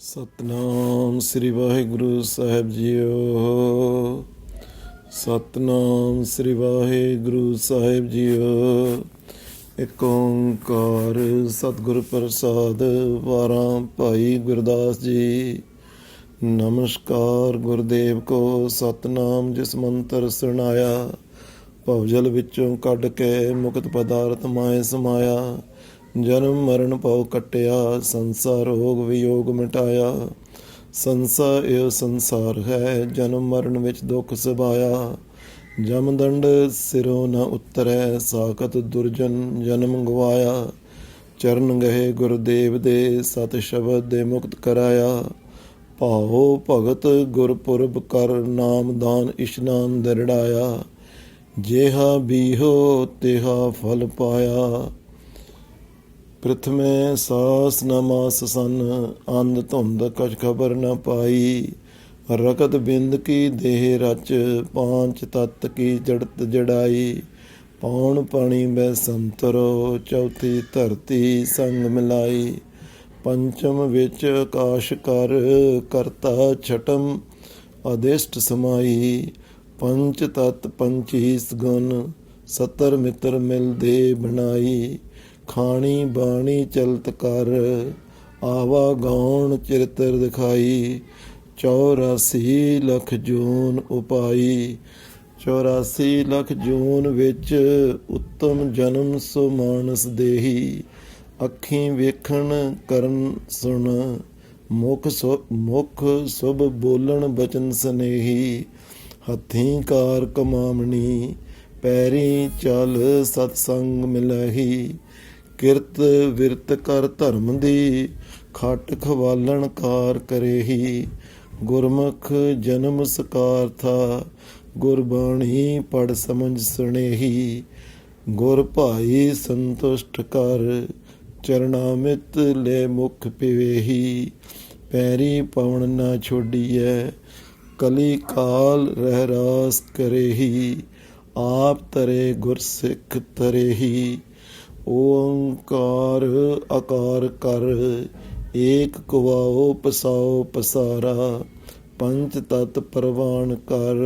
ਸਤਨਾਮ ਸ੍ਰੀ ਵਾਹਿਗੁਰੂ ਸਾਹਿਬ JIO. Satnam ਸ੍ਰੀ ਵਾਹਿਗੁਰੂ ਸਾਹਿਬ JIO. ਏਕ ਓੰਕਾਰ ਸਤਿਗੁਰ ਪ੍ਰਸਾਦ। ਵਾਰਾਂ ਭਾਈ ਗੁਰਦਾਸ ਜੀ। ਨਮਸਕਾਰ ਗੁਰਦੇਵ ਕੋ ਸਤਨਾਮ ਜਿਸ ਮੰਤਰ ਸੁਣਾਇਆ। ਭਵਜਲ ਵਿੱਚੋਂ ਕੱਢ ਕੇ ਮੁਕਤ ਪਦਾਰਥ ਮਾਏ ਸਮਾਇਆ। ਜਨਮ ਮਰਨ ਭਉ ਕੱਟਿਆ ਸੰਸਾਰ ਰੋਗ ਵਿਯੋਗ ਮਿਟਾਇਆ। ਸੰਸਾਰ ਇਹ ਸੰਸਾਰ ਹੈ ਜਨਮ ਮਰਨ ਵਿੱਚ ਦੁੱਖ ਸਬਾਇਆ। ਜਮਦੰਡ ਸਿਰੋਂ ਨ ਉਤਰੈ ਸਾਖਤ ਦੁਰਜਨ ਜਨਮ ਗਵਾਇਆ। ਚਰਨ ਗਏ ਗੁਰਦੇਵ ਦੇ ਸਤ ਸ਼ਬਦ ਦੇ ਮੁਕਤ ਕਰਾਇਆ। ਭਾਉ ਭਗਤ ਗੁਰਪੁਰਬ ਕਰ ਨਾਮਦਾਨ ਇਸ਼ਨਾਨ ਦਰੜਾਇਆ। ਜੇਹਾ ਬੀਹੋ ਤੇਹਾ ਫਲ ਪਾਇਆ। ਪ੍ਰਥਮੇ ਸਾਸ ਨ ਮਾਸ ਸਨ ਅੰਧ ਧੁੰਦ ਕਛ ਖਬਰ ਨ ਪਾਈ। ਰਕਤ ਬਿੰਦ ਕੀ ਦੇਹ ਰਚ ਪਾਂਚ ਤਤ ਕੀ ਜੜਤ ਜੜਾਈ। ਪੌਣ ਪਾਣੀ ਬੈ ਸੰਤਰੋ ਚੌਥੀ ਧਰਤੀ ਸੰਗ ਮਿਲਾਈ। ਪੰਚਮ ਵਿੱਚ ਆਕਾਸ਼ ਕਰ ਕਰਤਾ ਛਟਮ ਅਦਿਸ਼ਟ ਸਮਾਈ। ਪੰਚ ਤਤ ਪੰਚੀਸ ਗੁਣ 70 ਮਿੱਤਰ ਮਿਲਦੇ ਬਣਾਈ। ਖਾਣੀ ਬਾਣੀ ਚਲਤ ਕਰ ਆਵਾ ਗਾਉਣ ਚਰਿਤਰ ਦਿਖਾਈ। 84 ਲੱਖ ਜੂਨ ਉਪਾਈ। 84 ਲੱਖ ਜੂਨ ਵਿੱਚ ਉੱਤਮ ਜਨਮ ਸੋ ਮਾਨਸ ਦੇਹੀ। ਅੱਖੀਂ ਵੇਖਣ ਕਰਨ ਸੁਣ ਮੁਖ ਸੁਭ ਬੋਲਣ ਬਚਨ ਸਨੇਹੀ। ਹੱਥੀਂ ਕਾਰ ਕਮਾਮਣੀ ਪੈਰੀ ਚਲ ਸਤਸੰਗ ਮਿਲਹੀ। ਕਿਰਤ ਵਿਰਤ ਕਰ ਧਰਮ ਦੀ ਖਟ ਖਵਾਲਣ ਕਾਰ ਕਰੇਹੀ। ਗੁਰਮੁਖ ਜਨਮ ਸਕਾਰ ਥਾ ਗੁਰਬਾਣੀ ਪੜ ਸਮਝ ਸੁਣੇਹੀ। ਗੁਰ ਭਾਈ ਸੰਤੁਸ਼ਟ ਕਰ ਚਰਨਾਮਿਤ ਲੈ ਮੁਖ ਪਿਵੇਹੀ। ਪੈਰੀ ਪਵਨ ਨਾ ਛੋਡੀਐ ਕਲੀ ਕਾਲ ਰਹਿ ਰਾਸ ਕਰੇਹੀ। ਆਪ ਤਰੇ ਗੁਰ ਸਿੱਖ ਤਰੇਹੀ। ਓੰਕਾਰ ਆਕਾਰ ਕਰ ਏਕ ਕੁਵਾਓ ਪਸਾਓ ਪਸਾਰਾ। ਪੰਚ ਤਤ ਪ੍ਰਵਾਨ ਕਰ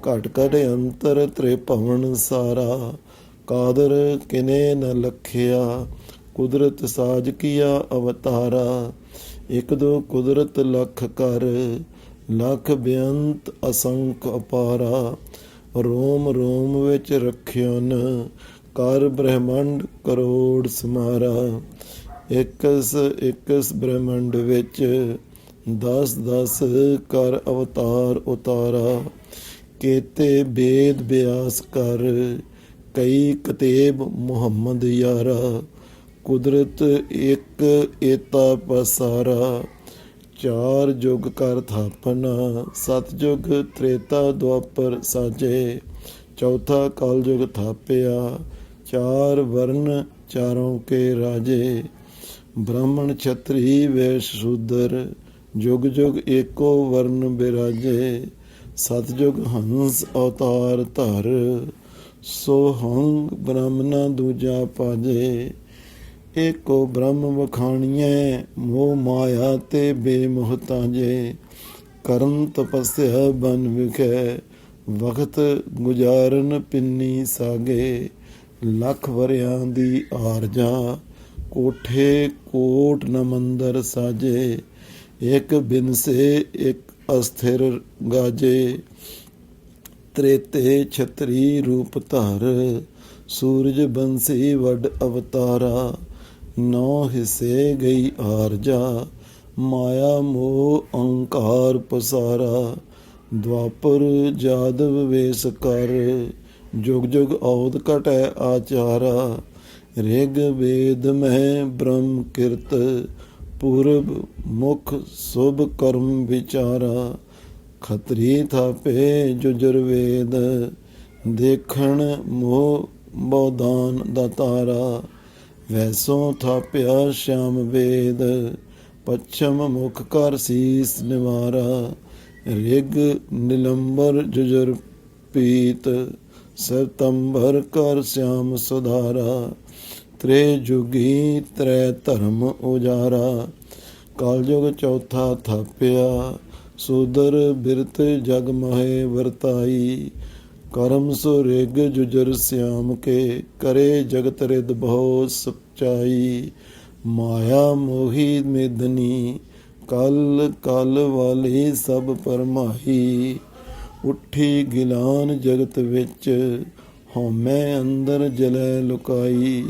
ਘਟ ਘਟ ਅੰਤਰ ਤ੍ਰਿਭਵਨ ਸਾਰਾ। ਕਾਦਰ ਕਿਨੇ ਨ ਲਖਿਆ ਕੁਦਰਤ ਸਾਜ ਕੀਆ ਅਵਤਾਰਾ। ਇੱਕ ਦੋ ਕੁਦਰਤ ਲਖ ਕਰ ਲੱਖ ਬੇਅੰਤ ਅਸੰਖ ਅਪਾਰਾ। ਰੋਮ ਰੋਮ ਵਿੱਚ ਰੱਖਿਓਨ ਕਰ ਬ੍ਰਹਮੰਡ ਕਰੋੜ ਸਮਾਰਾ। ਇਕਸ ਬ੍ਰਹਮੰਡ ਵਿੱਚ 10 ਕਰ ਅਵਤਾਰ ਉਤਾਰਾ। ਕੇਤੇ ਬੇਦ ਬਿਆਸ ਕਰ ਕਈ ਕਤੇਬ ਮੁਹੰਮਦ ਯਾਰਾ। ਕੁਦਰਤ ਇੱਕ ਏਤਾ ਪਸਾਰਾ। 4 ਯੁਗ ਕਰ ਥਾਪਨਾ ਸਤਯੁਗ ਤ੍ਰੇਤਾ ਦੁਆਪਰ ਸਾਜੇ। ਚੌਥਾ ਕਲਯੁਗ ਥਾਪਿਆ 4 ਵਰਨ ਚਾਰੋਂ ਕੇ ਰਾਜੇ। ਬ੍ਰਾਹਮਣ ਛਤਰੀ ਵੈਸ਼ ਸ਼ੂਦਰ ਜੁਗ ਜੁਗ ਏਕੋ ਵਰਨ ਬਿਰਾਜੇ। ਸਤਯੁਗ ਹੰਸ ਅਵਤਾਰ ਧਰ ਸੋ ਹੰਗ ਬ੍ਰਾਹਮਣਾ ਦੂਜਾ ਪਾਜੇ। ਏਕੋ ਬ੍ਰਹਮ ਵਖਾਣੀਐ ਮੋਹ ਮਾਇਆ ਤੇ ਬੇਮੋਹਤਾਜੇ। ਕਰਨ ਤਪੱਸਿਆ ਬਨ ਵਿਖੇ ਵਕਤ ਗੁਜ਼ਾਰਨ ਪਿੰਨੀ ਸਾਗੇ। ਲੱਖ ਵਰਿਆਂ ਦੀ ਆਰਜਾ ਕੋਠੇ ਕੋਟ ਨ ਮੰਦਰ ਸਾਜੇ। ਇੱਕ ਬਿਨਸੇ ਇੱਕ ਅਸਥਿਰ ਗਾਜੇ। ਤ੍ਰੇਤੇ ਛਤਰੀ ਰੂਪ ਧਰ ਸੂਰਜ ਬੰਸੀ ਵੱਡ ਅਵਤਾਰਾ। 9 ਹਿੱਸੇ ਗਈ ਆਰਜਾ ਮਾਇਆ ਮੋਹ ਅਹੰਕਾਰ ਪਸਾਰਾ। ਦੁਆਪਰ ਜਾਦਵ ਵੇਸ ਕਰ ਜੁਗ ਜੁਗ ਔਦ ਘਟੈ ਆਚਾਰਾ। ਰਿਗ ਵੇਦ ਮਹਿ ਬ੍ਰਹਮ ਕਿਰਤ ਪੂਰਬ ਮੁਖ ਸੁਭ ਕਰਮ ਵਿਚਾਰਾ। ਖਤਰੀ ਥਾਪੇ ਜੁਜੁਰਵੇਦ ਦੇਖਣ ਮੋਹ ਬਉਦਾਨ ਦਾਤਾਰਾ। ਵੈਸੋਂ ਥਾਪਿਆ ਸ਼ਾਮ ਵੇਦ ਪੱਛਮ ਮੁਖ ਕਰ ਸੀਸ ਨਿਵਾਰਾ। ਰਿਗ ਨਿਲੰਬਰ ਜੁਜੁਰ ਪੀਤ ਸਤੰਭਰ ਕਰ ਸ਼ਿਆਮ ਸੁਧਾਰਾ। ਤ੍ਰੇ ਜੁਗੀ ਤ੍ਰੈ ਧਰਮ ਉਜਾਰਾ। ਕਲਯੁਗ ਚੌਥਾ ਥਾਪਿਆ, ਸੂਦਰ ਬਿਰਤ ਜਗ ਮਹੇ ਵਰਤਾਈ। ਕਰਮ ਸੋ ਰਿਗ ਜੁਜਰ ਸਿਆਮ ਕੇ, ਕਰੇ ਜਗਤ ਰਿਦ ਬਹੁ ਸਚਾਈ। ਮਾਇਆ ਮੋਹੀ ਮੇਦਨੀ, ਕਲ ਕਲ ਵਾਲੀ ਸਭ ਪਰਮਾਈ। ਉੱਠੀ ਗਿਲਾਨ ਜਗਤ ਵਿੱਚ, ਹਉਮੈ ਅੰਦਰ ਜਲੈ ਲੁਕਾਈ।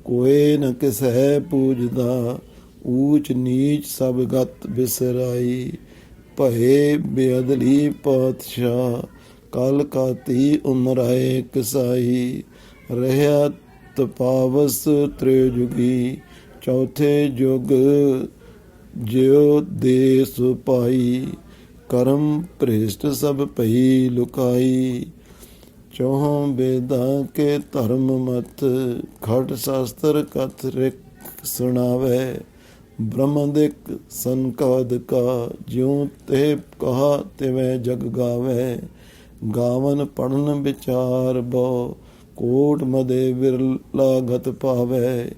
ਕੋਏ ਨ ਕਿਸੈ ਪੂਜਦਾ, ਊਚ ਨੀਚ ਸਭ ਗਤ ਬਿਸਰਾਈ। ਭਏ ਬੇਅਦਲੀ ਪਾਤਸ਼ਾਹ, ਕਲ ਕਾਤੀ ਉਮਰਾਏ ਕਸਾਈ। ਰਹਿਆ ਤਪਾਵਸ ਤ੍ਰਿਯੁਗੀ, ਚੌਥੇ ਯੁਗ ਜਿਉ ਦੇ ਸੋ ਪਾਈ। ਕਰਮ ਭ੍ਰਿਸ਼ਟ ਸਭ ਭਈ ਲੁਕਾਈ। ਚੌਹਾਂ ਵੇਦਾਂ ਕੇ ਧਰਮ ਮਤ, ਖਟ ਸ਼ਾਸਤਰ ਕਥ ਰਿਕ ਸੁਣਾਵੇ। ਬ੍ਰਹਮਦਿਕ ਸੰਕਾਦਿਕਾ, ਜਿਉ ਤੇ ਕਹਾ ਤਿਵੇਂ ਜਗ ਗਾਵੇ। ਗਾਵਨ ਪੜਨ ਵਿਚਾਰ ਬੋ, ਕੋਟ ਮਦੇ ਵਿਰਲਾ ਗਤ ਪਾਵੇ।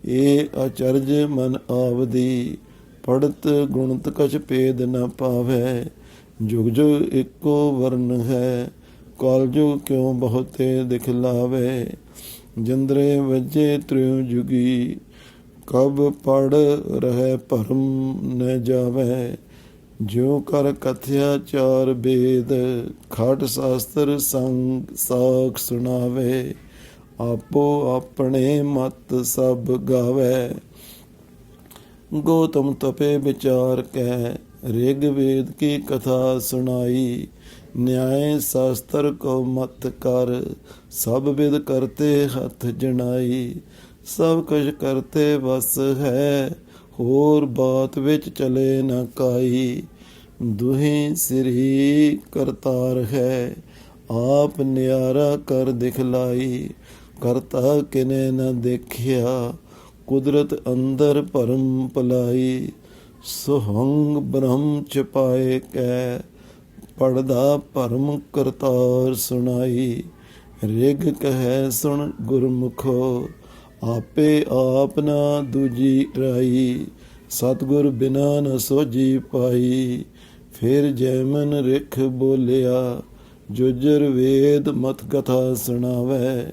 ਇਹ ਅਚਰਜ ਮਨ ਆਵਦੀ, ਪੜਤ ਗੁਣਤ ਕਛ ਭੇਦ ਨ ਪਾਵੇ। ਜੁਗ ਜੁਗ ਇੱਕੋ ਵਰਨ ਹੈ, ਕਲਯੁਗ ਕਿਉ ਬਹੁਤੇ ਦਿਖਲਾਵੇ। ਜੰਦਰੇ ਵੱਜੇ ਤ੍ਰਿਉ ਜੁਗੀ, ਕਬ ਪੜ ਰਹਿ ਭਰਮ ਨ ਜਾਵੇ। ਜਿਉ ਕਰ ਕਥਿਆ ਚਾਰ ਬੇਦ, ਖਟ ਸ਼ਾਸਤਰ ਸੰਗ ਸਾਖ ਸੁਣਾਵੇ। ਆਪੋ ਆਪਣੇ ਮਤ ਸਭ ਗਾਵੇ। ਗੌਤਮ ਤਪੇ ਵਿਚਾਰ ਕੈ, ਰਿਗ ਵੇਦ ਕੀ ਕਥਾ ਸੁਣਾਈ। ਨਿਆਏ ਸ਼ਾਸਤਰ ਕੋ ਮਤ ਕਰ, ਸਭ ਵਿਦ ਕਰਤੇ ਹੱਥ ਜਣਾਈ। ਸਭ ਕੁਛ ਕਰਤੇ ਵਸ ਹੈ, ਹੋਰ ਬਾਤ ਵਿੱਚ ਚਲੇ ਨ ਕਾਈ। ਦੁਹੀ ਸ੍ਰੀ ਕਰਤਾਰ ਹੈ, ਆਪ ਨਿਆਰਾ ਕਰ ਦਿਖਲਾਈ। ਕਰਤਾ ਕਿਨੇ ਨ ਦੇਖਿਆ, ਕੁਦਰਤ ਅੰਦਰ ਭਰਮ ਭਲਾਈ। ਸੁਹੰਗ ਬ੍ਰਹਮ ਛਪਾਏ ਕੈ, ਪੜਦਾ ਭਰਮ ਕਰਤਾਰ ਸੁਣਾਈ। ਰਿਗ ਕਹੈ ਸੁਣ ਗੁਰਮੁਖੋ, ਆਪੇ ਆਪ ਨਾ ਦੂਜੀ ਰਾਈ। ਸਤਿਗੁਰ ਬਿਨਾ ਨ ਸੋਝੀ ਪਾਈ। ਫਿਰ ਜੈਮਨ ਰਿਖ ਬੋਲਿਆ, ਜੁਜਰ ਵੇਦ ਮਤ ਕਥਾ ਸੁਣਾਵੇ।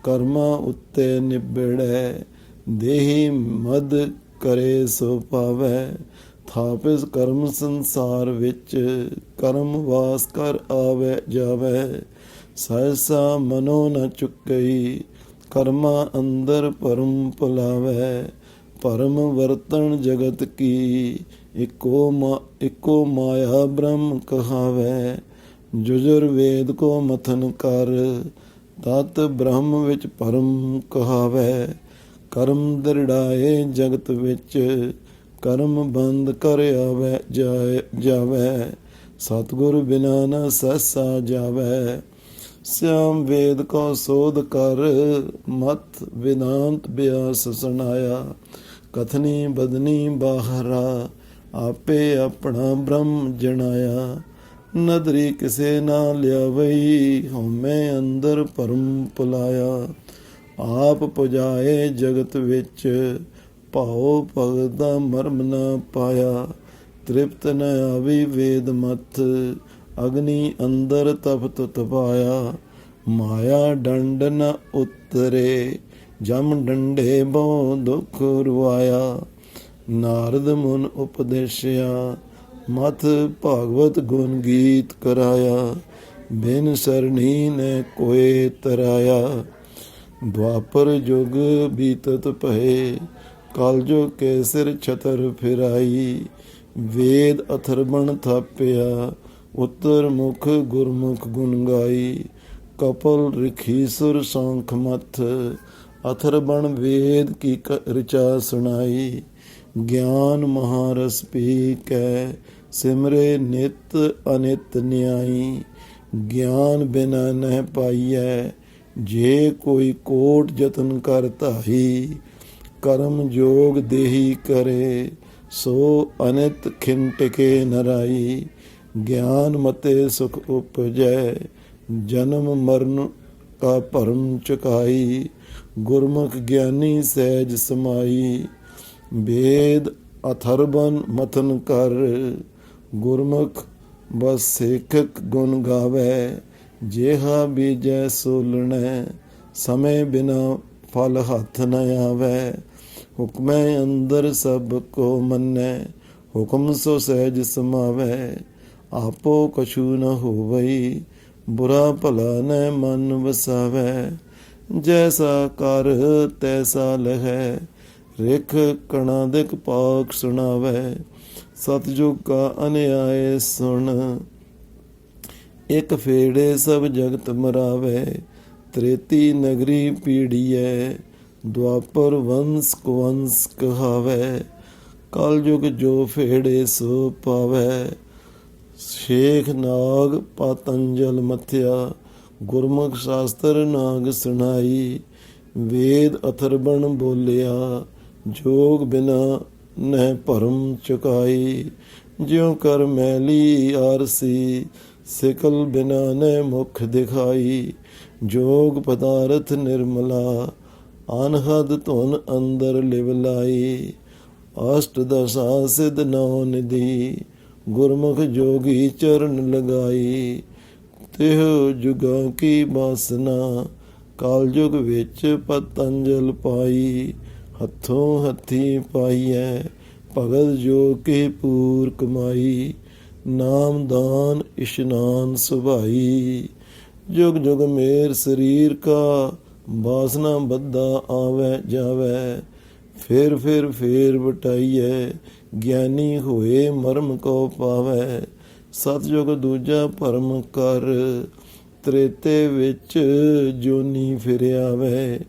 ਕਰਮਾਂ ਉੱਤੇ ਨਿਬੜੈ, ਦੇਹੀ ਮਦ ਕਰੇ ਸੋ ਪਾਵੇ। ਥਾਪਿਸ ਕਰਮ ਸੰਸਾਰ ਵਿੱਚ, ਕਰਮ ਵਾਸ ਕਰ ਆਵੇ ਜਾਵੇ। ਸਹਸਾ ਮਨੋ ਨ ਚੁੱਕਈ, ਕਰਮਾਂ ਅੰਦਰ ਭਰਮ ਭੁਲਾਵੇ। ਭਰਮ ਵਰਤਣ ਜਗਤ ਕੀ, ਇੱਕੋ ਮਾਇਆ ਬ੍ਰਹਮ ਕਹਾਵੇ। ਜੁਜਰ ਵੇਦ ਕੋ ਮਥਨ ਕਰ, ਤਤ ਬ੍ਰਹਮ ਵਿੱਚ ਭਰਮ ਕਹਾਵੇ। ਕਰਮ ਦ੍ਰਿੜਾਏ ਜਗਤ ਵਿੱਚ, ਕਰਮ ਬੰਦ ਕਰ ਆਵੇ ਜਾਵੇ। ਸਤਿਗੁਰ ਬਿਨਾ ਨ ਸਹਸਾ ਜਾਵੇ। ਸਿਆਮ ਵੇਦ ਕੋ ਸੋਧ ਕਰ, ਮਤ ਵਿਦਾਂਤ ਬਿਆਸ ਸੁਣਾਇਆ। ਕਥਨੀ ਬਦਨੀ ਬਾਹਰਾ, ਆਪੇ ਆਪਣਾ ਬ੍ਰਹਮ ਜਣਾਇਆ। ਨਦਰੀ ਕਿਸੇ ਨਾ ਲਿਆਵਈ, ਹਉਮੈ ਅੰਦਰ ਭਰਮ ਭੁਲਾਇਆ। ਆਪ ਪੁਜਾਏ ਜਗਤ ਵਿੱਚ, ਭਾਉ ਭਗਤ ਦਾ ਮਰਮ ਨ ਪਾਇਆ। ਤ੍ਰਿਪਤ ਨ ਆਵੀ ਵੇਦ ਮਤ, ਅਗਨੀ ਅੰਦਰ ਤਪਤ ਤਪਾਇਆ। ਮਾਇਆ ਡੰਡ ਨ ਉਤਰੇ, ਜਮ ਡੰਡੇ ਬਹੁ ਦੁਖ ਰੁਆਇਆ। ਨਾਰਦ ਮੁਨ ਉਪਦੇਸ਼ਿਆ, ਮਥ ਭਾਗਵਤ ਗੁਣ ਗੀਤ ਕਰਾਇਆ। ਬਿਨ ਸਰਣੀ ਨੇ ਕੋਏ ਤਰਾਇਆ। ਦੁਆਪਰ ਯੁਗ ਬੀਤਤ ਭਏ, ਕਲਯੁਗ ਕੇ ਸਿਰ ਛਤਰ ਫਿਰਾਈ। ਵੇਦ ਅਥਰਬਣ ਥਾਪਿਆ, ਉੱਤਰ ਮੁਖ ਗੁਰਮੁਖ ਗੁਣ ਗਾਈ। ਕਪਲ ਰਿਖੀਸੁਰ ਸੌਂਖ ਮਥ, ਅਥਰਬਣ ਵੇਦ ਕੀ ਰਿਚਾ ਸੁਣਾਈ। ਗਿਆਨ ਮਹਾਰਸ ਪੀ ਕੈ, ਸਿਮਰੇ ਨਿਤ ਅਨਿਤ ਨਿਆਈ। ਗਿਆਨ ਬਿਨਾ ਨਹਿ ਪਾਈਐ, ਜੇ ਕੋਈ ਕੋਟ ਯਤਨ ਕਰ ਧਾਈ। ਕਰਮ ਜੋਗ ਦੇਹੀ ਕਰੇ, ਸੋ ਅਨਿਤ ਖਿਨ ਟਿਕੇ ਨਰਾਈ। ਗਿਆਨ ਮਤੇ ਸੁਖ ਉਪਜੈ, ਜਨਮ ਮਰਨ ਕਾ ਭਰਮ ਚੁਕਾਈ। ਗੁਰਮੁਖ ਗਿਆਨੀ ਸਹਿਜ ਸਮਾਈ, ਵੇਦ ਅਥਰਬਨ ਮਥਨ ਕਰ। ਗੁਰਮੁਖ ਬਸ ਸੇਖਕ ਗੁਣ ਗਾਵੇ, ਜਿਹਾ ਬੀਜੈ ਸੋਲਣੈ, ਸਮੇਂ ਬਿਨਾ ਫਲ ਹੱਥ ਨ ਆਵੈ। ਹੁਕਮੈ ਅੰਦਰ ਸਭ ਕੋ ਮੰਨੈ, ਹੁਕਮ ਸੋ ਸਹਿਜ ਸਮਾਵੈ। ਆਪੋ ਕਛੂ ਨ ਹੋਵਈ, ਬੁਰਾ ਭਲਾ ਨ ਮਨ ਵਸਾਵੈ। ਜੈਸਾ ਕਰ ਤੈਸਾ ਲਹੈ, ਰਿਖ ਕਣਾਦਿਕ ਪਾਕ ਸੁਣਾਵੈ। ਸਤਿਯੁਗ ਕਾ ਅਨਿਆਏ ਸੁਣ, ਇੱਕ ਫੇੜੇ ਸਭ ਜਗਤ ਮਰਾਵੇ। ਤ੍ਰੇਤੀ ਨਗਰੀ ਪੀੜੀਐ, ਦੁਆਪਰ ਵੰਸ ਕੁਵੰਸ ਕਹਾਵੇ। ਕਲਯੁਗ ਜੋ ਫੇੜੇ ਸੋ ਪਾਵੈ, ਸ਼ੇਖ ਨਾਗ ਪਤੰਜਲ ਮਥਿਆ। ਗੁਰਮੁਖ ਸ਼ਾਸਤਰ ਨਾਗ ਸੁਣਾਈ, ਵੇਦ ਅਥਰਬਣ ਬੋਲਿਆ। ਜੋਗ ਬਿਨਾ ਨਹਿ ਭਰਮ ਚੁਕਾਈ, ਜਿਉ ਕਰ ਮੈਲੀ ਆਰਸੀ। ਸਿਕਲ ਬਿਨਾ ਨਹਿ ਮੁਖ ਦਿਖਾਈ, ਜੋਗ ਪਦਾਰਥ ਨਿਰਮਲਾ। ਅਨਹਦ ਧੁਨ ਅੰਦਰ ਲਿਵ ਲਾਈ, ਅਸ਼ਟ ਦਸ਼ਾ ਸਿਧ ਨੌ ਨਿਧੀ। ਗੁਰਮੁਖ ਜੋਗੀ ਚਰਨ ਲਗਾਈ, ਤਿਹੁ ਜੁਗਾਂ ਕੀ ਬਾਸਨਾ। ਕਲਯੁਗ ਵਿੱਚ ਪਤੰਜਲ ਪਾਈ, ਹੱਥੋਂ ਹੱਥੀ ਪਾਈਐ। ਭਗਤ ਜੋ ਕੇ ਪੂਰ ਕਮਾਈ, ਨਾਮ ਦਾਨ ਇਸ਼ਨਾਨ ਸੁਭਾਈ। ਜੁਗ ਜੁਗ ਮੇਰ ਸਰੀਰ ਕਾ, ਬਾਸਨਾ ਬੱਧਾ ਆਵੈ ਜਾਵੈ। ਫਿਰ ਫਿਰ ਫੇਰ ਵਟਾਈਐ, ਗਿਆਨੀ ਹੋਏ ਮਰਮ ਕੋ ਪਾਵੈ। ਸਤਿਯੁਗ ਦੂਜਾ ਭਰਮ ਕਰ, ਤ੍ਰੇਤੇ ਵਿੱਚ ਜੋਨੀ ਫਿਰ ਆਵੈ।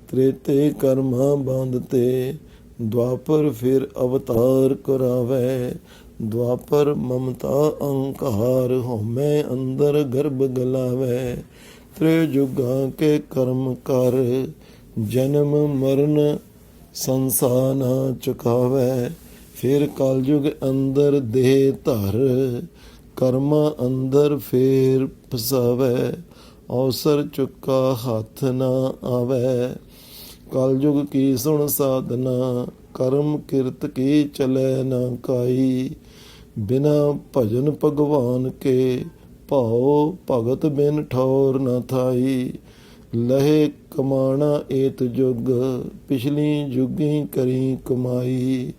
ਤ੍ਰੇਤੇ ਕਰਮਾਂ ਬੰਧ ਤੇ, ਦੁਆਪਰ ਫਿਰ ਅਵਤਾਰ ਕਰਾਵੈ। ਦੁਆਪਰ ਮਮਤਾ ਅਹੰਕਾਰ, ਹਉਮੈ ਅੰਦਰ ਗਰਭ ਗਲਾਵੈ। ਤ੍ਰੇਯੁਗਾਂ ਕੇ ਕਰਮ ਕਰ, ਜਨਮ ਮਰਨ ਸੰਸਾਰ ਨਾ ਚੁਕਾਵੈ। ਫਿਰ ਕਲਯੁਗ ਅੰਦਰ ਦੇਹ ਧਰ, ਕਰਮਾਂ ਅੰਦਰ ਫੇਰ ਫਸਾਵੈ। ਅਵਸਰ ਚੁੱਕਾ ਹੱਥ ਨਾ ਆਵੈ, ਕਲਯੁਗ ਕੀ ਸੁਣ ਸਾਧਨਾ। ਕਰਮ ਕਿਰਤ ਕੀ ਚਲੈ ਨਾ ਕਾਈ, ਬਿਨਾ ਭਜਨ ਭਗਵਾਨ ਕੇ। ਭਾਉ ਭਗਤ ਬਿਨ ਠੌਰ ਨ ਥਾਈ, ਲਹੇ ਕਮਾਣਾ ਏਤ ਜੁਗ। ਪਿਛਲੀ ਜੁਗੀ ਕਰੀ ਕਮਾਈ,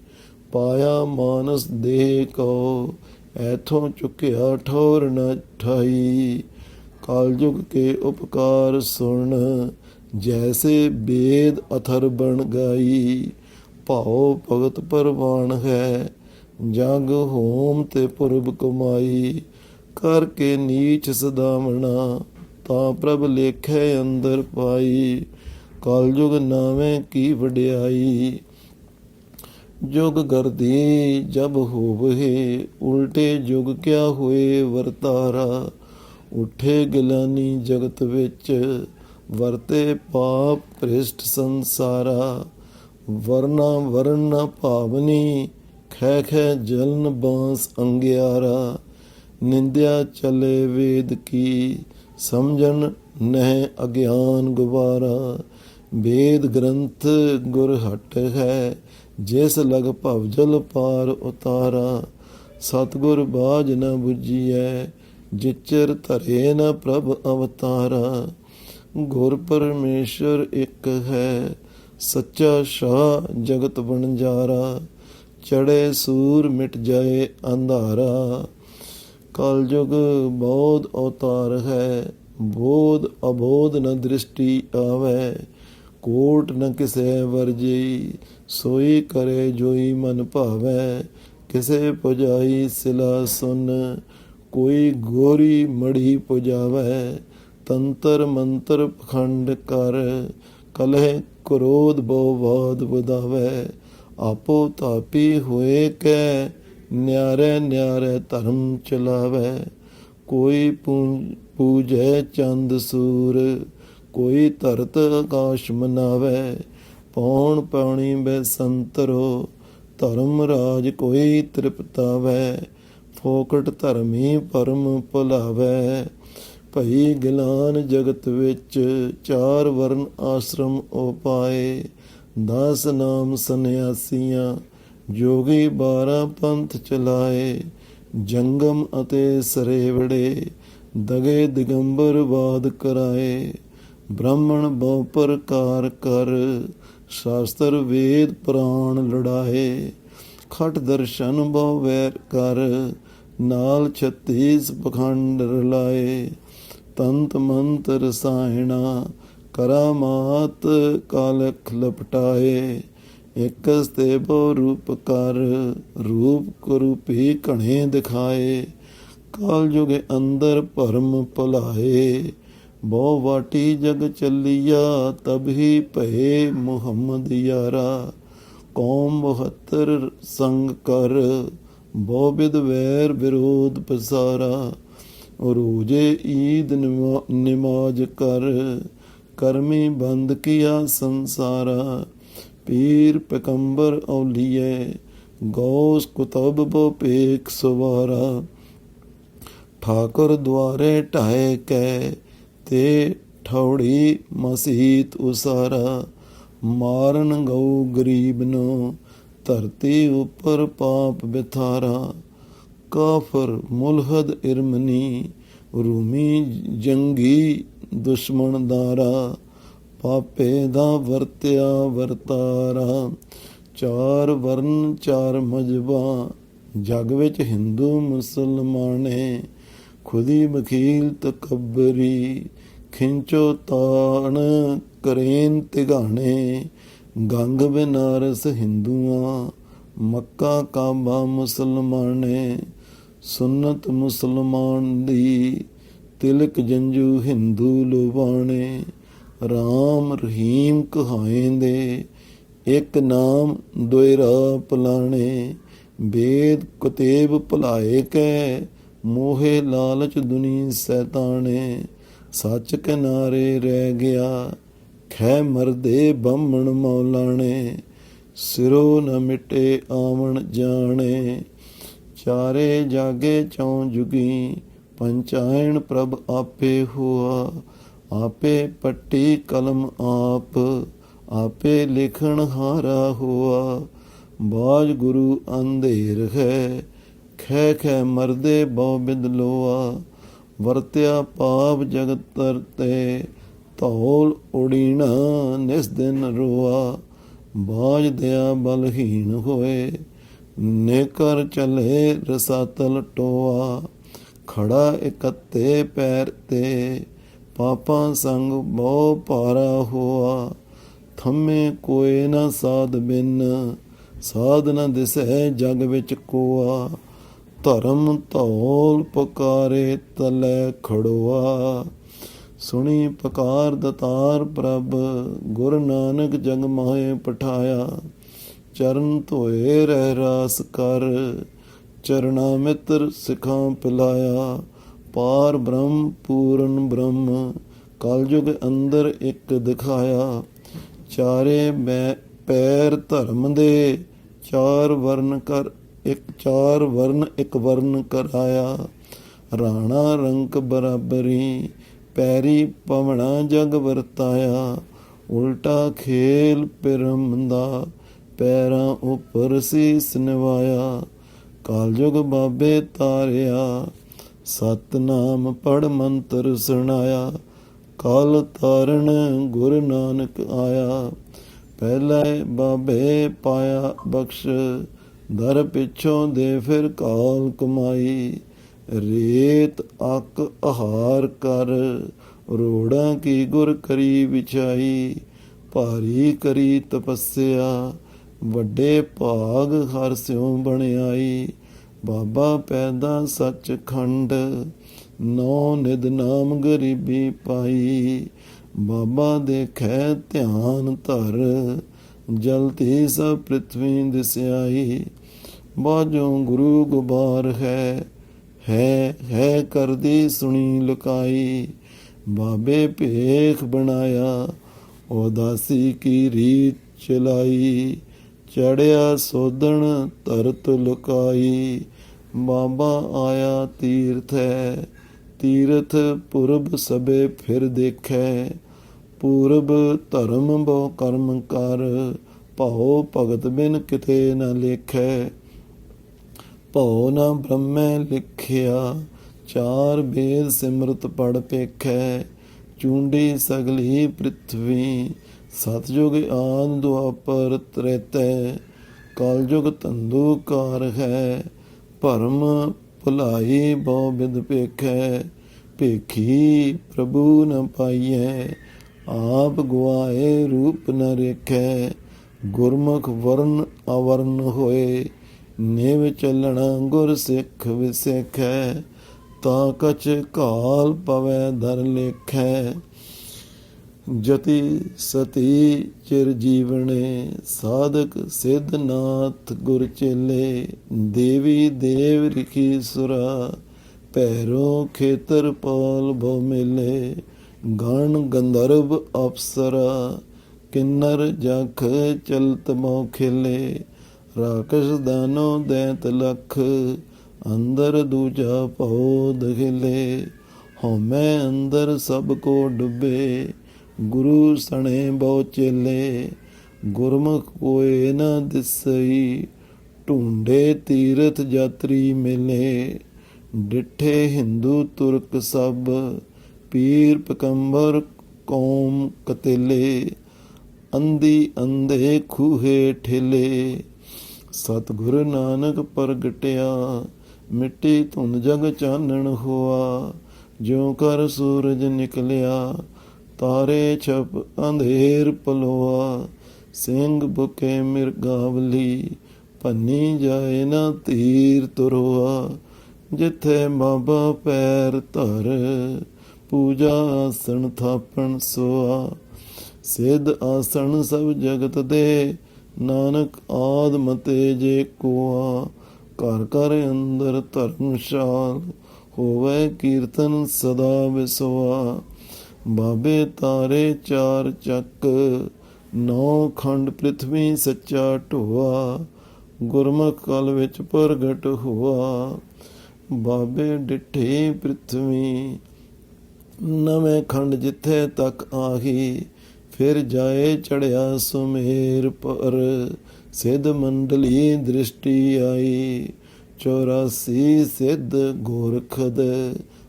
ਪਾਇਆ ਮਾਨਸ ਦੇਹ ਕੋ। ਐਥੋਂ ਚੁੱਕਿਆ ਠੌਰ ਨ ਠਾਈ, ਕਲਯੁਗ ਕੇ ਉਪਕਾਰ ਸੁਣ। ਜੈਸੇ ਬੇਦ ਅਥਰ ਬਣ ਗਾਈ, ਭਾਉ ਭਗਤ ਪਰਵਾਨ ਹੈ। ਜਗ ਹੋਮ ਤੇ ਪੁਰਬ ਕਮਾਈ, ਕਰਕੇ ਨੀਚ ਸਦਾਵਣਾ। ਤਾਂ ਪ੍ਰਭ ਲੇਖੇ ਅੰਦਰ ਪਾਈ, ਕਲਯੁਗ ਨਾਵੇਂ ਕੀ ਵਡਿਆਈ। ਜੁਗ ਗਰਦੀ ਜਬ ਹੋਵਹਿ, ਉਲਟੇ ਜੁਗ ਕਿਆ ਹੋਏ ਵਰਤਾਰਾ। ਉੱਠੇ ਗਿਲਾਨੀ ਜਗਤ ਵਿੱਚ, ਵਰਤੇ ਪਾਪ ਭ੍ਰਿਸ਼ਟ ਸੰਸਾਰਾ। ਵਰਨਾ ਵਰਨ ਨ ਭਾਵਨੀ, ਖੈ ਖੈ ਜਲਨ ਬਾਂਸ ਅੰਗਿਆਰਾ। ਨਿੰਦਿਆ ਚਲੇ ਵੇਦ ਕੀ, ਸਮਝਣ ਨਹਿ ਅਗਿਆਨ ਗੁਬਾਰਾ। ਵੇਦ ਗ੍ਰੰਥ ਗੁਰ ਹਟ ਹੈ, ਜਿਸ ਲਗ ਭਵਜਲ ਪਾਰ ਉਤਾਰਾ। ਸਤਿਗੁਰ ਬਾਝ ਨ ਬੁਝੀਐ, ਜਿਚਰ ਧਰੇ ਨ ਪ੍ਰਭ ਅਵਤਾਰਾ। ਗੁਰ ਪਰਮੇਸ਼ਰ ਇੱਕ ਹੈ, ਸੱਚਾ ਸ਼ਾਹ ਜਗਤ ਵਣਜਾਰਾ। ਚੜੇ ਸੂਰ ਮਿਟ ਜਾਏ ਅੰਧਾਰਾ, ਕਲਯੁਗ ਬੋਧ ਅਵਤਾਰ ਹੈ। ਬੋਧ ਅਬੋਧ ਨ ਦ੍ਰਿਸ਼ਟੀ ਆਵੈ, ਕੋਟ ਨ ਕਿਸੇ ਵਰਜਈ। ਸੋਈ ਕਰੇ ਜੋਈ ਮਨ ਭਾਵੈ, ਕਿਸੇ ਪੁਜਾਈ ਸਿਲਾ ਸੁਨ। ਕੋਈ ਗੋਰੀ ਮੜੀ ਪੁਜਾਵੈ, ਤੰਤਰ ਮੰਤਰ ਪਖੰਡ ਕਰ। ਕਲਹਿ ਕ੍ਰੋਧ ਬਹੁ ਬਾਦ ਵਧਾਵੈ, ਆਪੋ ਤਾਪੀ ਹੋਏ ਕੈ। ਨਿਆਰੇ ਨਿਆਰੇ ਧਰਮ ਚਲਾਵੈ, ਕੋਈ ਪੂਜੈ ਚੰਦ ਸੂਰ। ਕੋਈ ਧਰਤ ਆਕਾਸ਼ ਮਨਾਵੈ, ਪੌਣ ਪਾਣੀ ਬੈ ਸੰਤਰੋ। ਧਰਮ ਰਾਜ ਕੋਈ ਤ੍ਰਿਪਤਾਵੈ, ਫੋਕਟ ਧਰਮੀ ਪਰਮ ਭੁਲਾਵੈ। ਭਈ ਗਿਲਾਨ ਜਗਤ ਵਿੱਚ, ਚਾਰ ਵਰਨ ਆਸ਼ਰਮ ਉਪਾਏ। 10 ਨਾਮ ਸੰਨਿਆਸੀਆਂ, ਜੋਗੀ 12 ਪੰਥ ਚਲਾਏ, ਜੰਗਮ ਅਤੇ ਸਰੇਵੜੇ, ਦਗੇ ਦਿਗੰਬਰ ਵਾਦ ਕਰਾਏ। ਬ੍ਰਾਹਮਣ ਬਹੁ ਪ੍ਰਕਾਰ ਕਰ, ਸ਼ਾਸਤਰ ਵੇਦ ਪੁਰਾਣ ਲੜਾਏ। ਖਟ ਦਰਸ਼ਨ ਬਹੁ ਵੈਰ ਕਰ, ਨਾਲ 36 ਪਖੰਡ ਰਲਾਏ। ਤੰਤ ਮੰਤ ਰਸਾਇਣਾ, ਕਰਾਮਾਤ ਕਾਲਖ ਲਪਟਾਏ। ਇਕਸ ਤੇ ਬਹੁ ਰੂਪ ਕਰ, ਰੂਪ ਕਰੂਪੀ ਘਣੇ ਦਿਖਾਏ। ਕਾਲ ਯੁਗ ਅੰਦਰ ਭਰਮ ਭੁਲਾਏ, ਬਹੁ ਵਾਟੀ ਜਗ ਚੱਲੀਆ। ਤਬ ਹੀ ਭਏ ਮੁਹੰਮਦ ਯਾਰਾ, ਕੌਮ 72 ਸੰਗ ਕਰ। ਬਹੁ ਬਿਦ ਵੈਰ ਵਿਰੋਧ ਪਸਾਰਾ, ਰੋਜੇ ਈਦ ਨਿਮਾਜ ਕਰ। ਕਰਮੀ ਬੰਦ ਕੀਆ ਸੰਸਾਰਾ, ਪੀਰ ਪੈਗੰਬਰ ਔਲੀਏ। ਗੌਸ ਕੁਤਬ ਬੋ ਭੇਖ ਸਵਾਰਾ, ਠਾਕੁਰ ਦੁਆਰੇ ਢਾਏ ਕੈ। ਤੇ ਠੌੜੀ ਮਸੀਤ ਉਸਾਰਾ, ਮਾਰਨ ਗਊ ਗਰੀਬ ਨੂੰ। ਧਰਤੀ ਉੱਪਰ ਪਾਪ ਬਿਥਾਰਾ, ਕਾਫਰ ਮੁਲਹਦ ਇਰਮਨੀ। ਰੂਮੀ ਜੰਗੀ ਦੁਸ਼ਮਣ ਦਾਰਾ, ਪਾਪੇ ਦਾ ਵਰਤਿਆ ਵਰਤਾਰਾ। 4 ਵਰਨ 4 ਮਜ਼ਹਬਾਂ, ਜਗ ਵਿੱਚ ਹਿੰਦੂ ਮੁਸਲਮਾਨੇ। ਖੁਦੀ ਬਖੀਲ ਤਕੱਬਰੀ, ਖਿੰਚੋ ਤਾਣ ਕਰੇਨ ਤਿਗਾਣੇ। ਗੰਗ ਬਨਾਰਸ ਹਿੰਦੂਆਂ, ਮੱਕਾ ਕਾਬਾ ਮੁਸਲਮਾਨੇ। ਸੁੰਨਤ ਮੁਸਲਮਾਨ ਦੀ, ਤਿਲਕ ਜੰਜੂ ਹਿੰਦੂ ਲੁਬਾਣੇ। ਰਾਮ ਰਹੀਮ ਕਹਾਏਂਦੇ, ਇੱਕ ਨਾਮ ਦੋਇ ਰਾਹ ਭੁਲਾਣੇ। ਵੇਦ ਕੁਤੇਬ ਭੁਲਾਏ ਕੈ, ਮੋਹੇ ਲਾਲਚ ਦੁਨੀ ਸੈਤਾਣੇ। ਸੱਚ ਕਿਨਾਰੇ ਰਹਿ ਗਿਆ, ਖੈ ਮਰਦੇ ਬਾਹਮਣ ਮੌਲਾਣੇ। ਸਿਰੋਂ ਨ ਮਿਟੇ ਆਵਣ ਜਾਣੇ, ਚਾਰੇ ਜਾਗੇ ਚੌਂ ਜੁਗੀ। ਪੰਚਾਇਣ ਪ੍ਰਭ ਆਪੇ ਹੋਆ, ਆਪੇ ਪੱਟੀ ਕਲਮ ਆਪ। ਆਪੇ ਲਿਖਣ ਹਾਰਾ ਹੋਆ, ਬਾਜ ਗੁਰੂ ਅੰਧੇਰ ਹੈ। ਖੈ ਖੈ ਮਰਦੇ ਬਹੁ ਬਿਦ ਲੋਆ, ਵਰਤਿਆ ਪਾਪ ਜਗਤ ਤਰਤੇ। ਧੌਲ ਉਡੀਣਾ ਨਿਸ ਦਿਨ ਰੋਆ, ਬਾਜ ਦਿਆ ਬਲਹੀਣ ਹੋਏ। ਨੇਕਰ ਚਲੇ ਰਸਾਤਲ ਟੋਆ, ਖੜਾ ਇਕੱਤੇ ਪੈਰ ਤੇ। ਪਾਪਾਂ ਸੰਗ ਬਹੁ ਭਾਰਾ ਹੋਆ, ਥੰਮੇ ਕੋਏ ਨਾ ਸਾਧ ਬਿਨ। ਸਾਧ ਨ ਦਿਸੈ ਜਗ ਵਿੱਚ ਕੋਆ, ਧਰਮ ਧੌਲ ਪੁਕਾਰੇ ਤਲੇ ਖੜੋਆ। ਸੁਣੀ ਪੁਕਾਰ ਦਤਾਰ ਪ੍ਰਭ, ਗੁਰੂ ਨਾਨਕ ਜਗ ਮਾਹੇ ਪਠਾਇਆ। ਚਰਨ ਧੋਏ ਰਹਿ ਰਾਸ ਕਰ, ਚਰਣਾ ਮਿੱਤਰ ਸਿਖਾਂ ਪਿਲਾਇਆ। ਪਾਰ ਬ੍ਰਹਮ ਪੂਰਨ ਬ੍ਰਹਮ, ਕਲਯੁਗ ਅੰਦਰ ਇੱਕ ਦਿਖਾਇਆ। ਚਾਰੇ ਪੈਰ ਧਰਮ ਦੇ, 4 ਵਰਨ ਕਰ ਚਾਰ ਵਰਨ ਇੱਕ ਵਰਨ ਕਰਾਇਆ। ਰਾਣਾ ਰੰਕ ਬਰਾਬਰੀ, ਪੈਰੀ ਪਵਣਾ ਜਗ ਵਰਤਾਇਆ। ਉਲਟਾ ਖੇਲ ਪਿਰਮ ਦਾ, ਪੈਰਾਂ ਉੱਪਰ ਸੀਸ ਨਿਵਾਇਆ। ਕਾਲਯੁਗ ਬਾਬੇ ਤਾਰਿਆ, ਸਤਨਾਮ ਪੜ ਮੰਤਰ ਸੁਣਾਇਆ। ਕਾਲ ਤਾਰਨ ਗੁਰੂ ਨਾਨਕ ਆਇਆ, ਪਹਿਲੇ ਬਾਬੇ ਪਾਇਆ ਬਖਸ਼। ਦਰ ਪਿੱਛੋਂ ਦੇ ਫਿਰ ਕਾਲ ਕਮਾਈ। ਰੇਤ ਅੱਕ ਆਹਾਰ ਕਰ, ਰੋੜਾਂ ਕੀ ਗੁਰ ਕਰੀ ਵਿਛਾਈ। ਭਾਰੀ ਕਰੀ ਤਪੱਸਿਆ, ਵੱਡੇ ਭਾਗ ਹਰ ਸਿਉ ਬਣਾਈ। ਬਾਬਾ ਪੈਦਾ ਸੱਚਖੰਡ, 9 ਨਿਧ ਨਾਮ ਗਰੀਬੀ ਪਾਈ। ਬਾਬਾ ਦੇਖੈ ਧਿਆਨ ਧਰ, ਜਲਤੀ ਸਭ ਪ੍ਰਿਥਵੀ ਦਿਸਿਆਈ। ਬਾਝੋਂ ਗੁਰੂ ਗੁਬਾਰ ਹੈ ਕਰਦੀ ਸੁਣੀ ਲੁਕਾਈ। ਬਾਬੇ ਭੇਖ ਬਣਾਇਆ, ਉਦਾਸੀ ਕੀ ਰੀਤ ਚਲਾਈ। ਚੜਿਆ ਸੋਧਣ ਧਰਤ ਲੁਕਾਈ। ਬਾਬਾ ਆਇਆ ਤੀਰਥ ਹੈ, ਤੀਰਥ ਪੁਰਬ ਸਭੇ ਫਿਰ ਦੇਖੈ। ਪੂਰਬ ਧਰਮ ਬਹੁ ਕਰਮ ਕਰ, ਭਉ ਭਗਤ ਬਿਨ ਕਿਤੇ ਨ ਲੇਖੈ। ਭਉ ਨ ਬ੍ਰਹਮੈ ਲਿਖਿਆ, ਚਾਰ ਬੇਦ ਸਿਮਰਤ ਪੜ ਪੇਖੈ। ਚੂੰਡੀ ਸਗਲੀ ਪ੍ਰਿਥਵੀ, ਸਤਜੁਗ ਆਦਿ ਦੁਆਪਰ ਤ੍ਰੇਤੈ। ਕਲਯੁਗ ਧੰਦੂਕਾਰ ਹੈ, ਭਰਮ ਭੁਲਾਈ ਬਹੁ ਬਿਦ ਪੇਖੈ। ਭੇਖੀ ਪ੍ਰਭੂ ਨ ਪਾਈਐ, ਆਪ ਗੁਆਏ ਰੂਪ ਨ ਰੇਖੈ। ਗੁਰਮੁਖ ਵਰਨ ਅਵਰਨ ਹੋਏ, ਨਿਵ ਚੱਲਣਾ ਗੁਰ ਸਿੱਖ ਵਿਸੇਖੈ। ਤਾ ਕਛ ਕਾਲ ਪਵੈ ਦਰ ਲੇਖੈ। ਜਤੀ ਸਤੀ ਚਿਰ ਜੀਵਣੇ, ਸਾਧਕ ਸਿੱਧ ਨਾਥ ਗੁਰ ਚੇਲੇ। ਦੇਵੀ ਦੇਵ ਰਿਖੀ ਸੁਰਾ, ਭੈਰੋ ਖੇਤਰ ਪਾਲ ਬਹੁ ਮੇਲੇ। ਗਣ ਗੰਧਰਵ ਅਪਸਰਾ, ਕਿੰਨਰ ਜਖ ਚਲਤ ਮੋ ਖੇਲੇ। ਰਾਕਸ਼ ਦਾਨੋ ਦੈਤ ਲਖ, ਅੰਦਰ ਦੂਜਾ ਭਉ ਦਖਿਲੇ। ਹਉਮੈ ਅੰਦਰ ਸਭ ਕੋ ਡੁੱਬੇ, ਗੁਰੂ ਸਣੇ ਬਹੁ ਚੇਲੇ। ਗੁਰਮੁਖ ਕੋਇ ਨ ਦਿਸਈ, ਢੂੰਡੇ ਤੀਰਥ ਜਾਤਰੀ ਮਿਲੇ। ਡਿਠੇ ਹਿੰਦੂ ਤੁਰਕ ਸਭ, ਪੀਰ ਪਕੰਬਰ ਕੌਮ ਕਤੇਲੇ। ਅੰਧੀ ਅੰਧੇ ਖੂਹੇ ਠੇਲੇ, ਸਤਿਗੁਰ ਨਾਨਕ ਪ੍ਰਗਟਿਆ। ਮਿੱਟੀ ਧੁੰਦ ਜਗ ਚਾਨਣ ਹੋਆ, ਜਿਉ ਕਰ ਸੂਰਜ ਨਿਕਲਿਆ। ਤਾਰੇ ਛਪ ਅੰਧੇਰ ਪਲੋਆ, ਸਿੰਘ ਬੁਕੇ ਮਿਰਗਾਵਲੀ। ਭੰਨੀ ਜਾਏ ਨਾ ਤੀਰ ਤੁਰਵਾ, ਜਿੱਥੇ ਬਾਬਾ ਪੈਰ ਧਰ। ਪੂਜਾ ਆਸਣ ਥਾਪਣ ਸੋਆ, ਸਿੱਧ ਆਸਣ ਸਭ ਜਗਤ ਦੇ। ਨਾਨਕ ਆਦ ਮਤੇ ਜੇ ਕੋਆ, ਘਰ ਘਰ ਅੰਦਰ ਧਰਮਸ਼ਾਲ। ਹੋਵੇ ਕੀਰਤਨ ਸਦਾ ਵਿਸਵਾ, ਬਾਬੇ ਤਾਰੇ ਚਾਰ ਚੱਕ। ਨੌ ਖੰਡ ਪ੍ਰਿਥਵੀ ਸੱਚਾ ਢੋਆ, ਗੁਰਮੁਖ ਕਲ ਵਿੱਚ ਪ੍ਰਗਟ ਹੋਆ। ਬਾਬੇ ਡਿਠੇ ਪ੍ਰਿਥਵੀ, ਨਵੇਂ ਖੰਡ ਜਿੱਥੇ ਤੱਕ ਆਹੀ। ਫਿਰ ਜਾਏ ਚੜਿਆ ਸੁਮੇਰ ਪਰ, ਸਿੱਧ ਮੰਡਲੀ ਦ੍ਰਿਸ਼ਟੀ ਆਈ। 84 ਸਿੱਧ ਗੋਰਖਦ,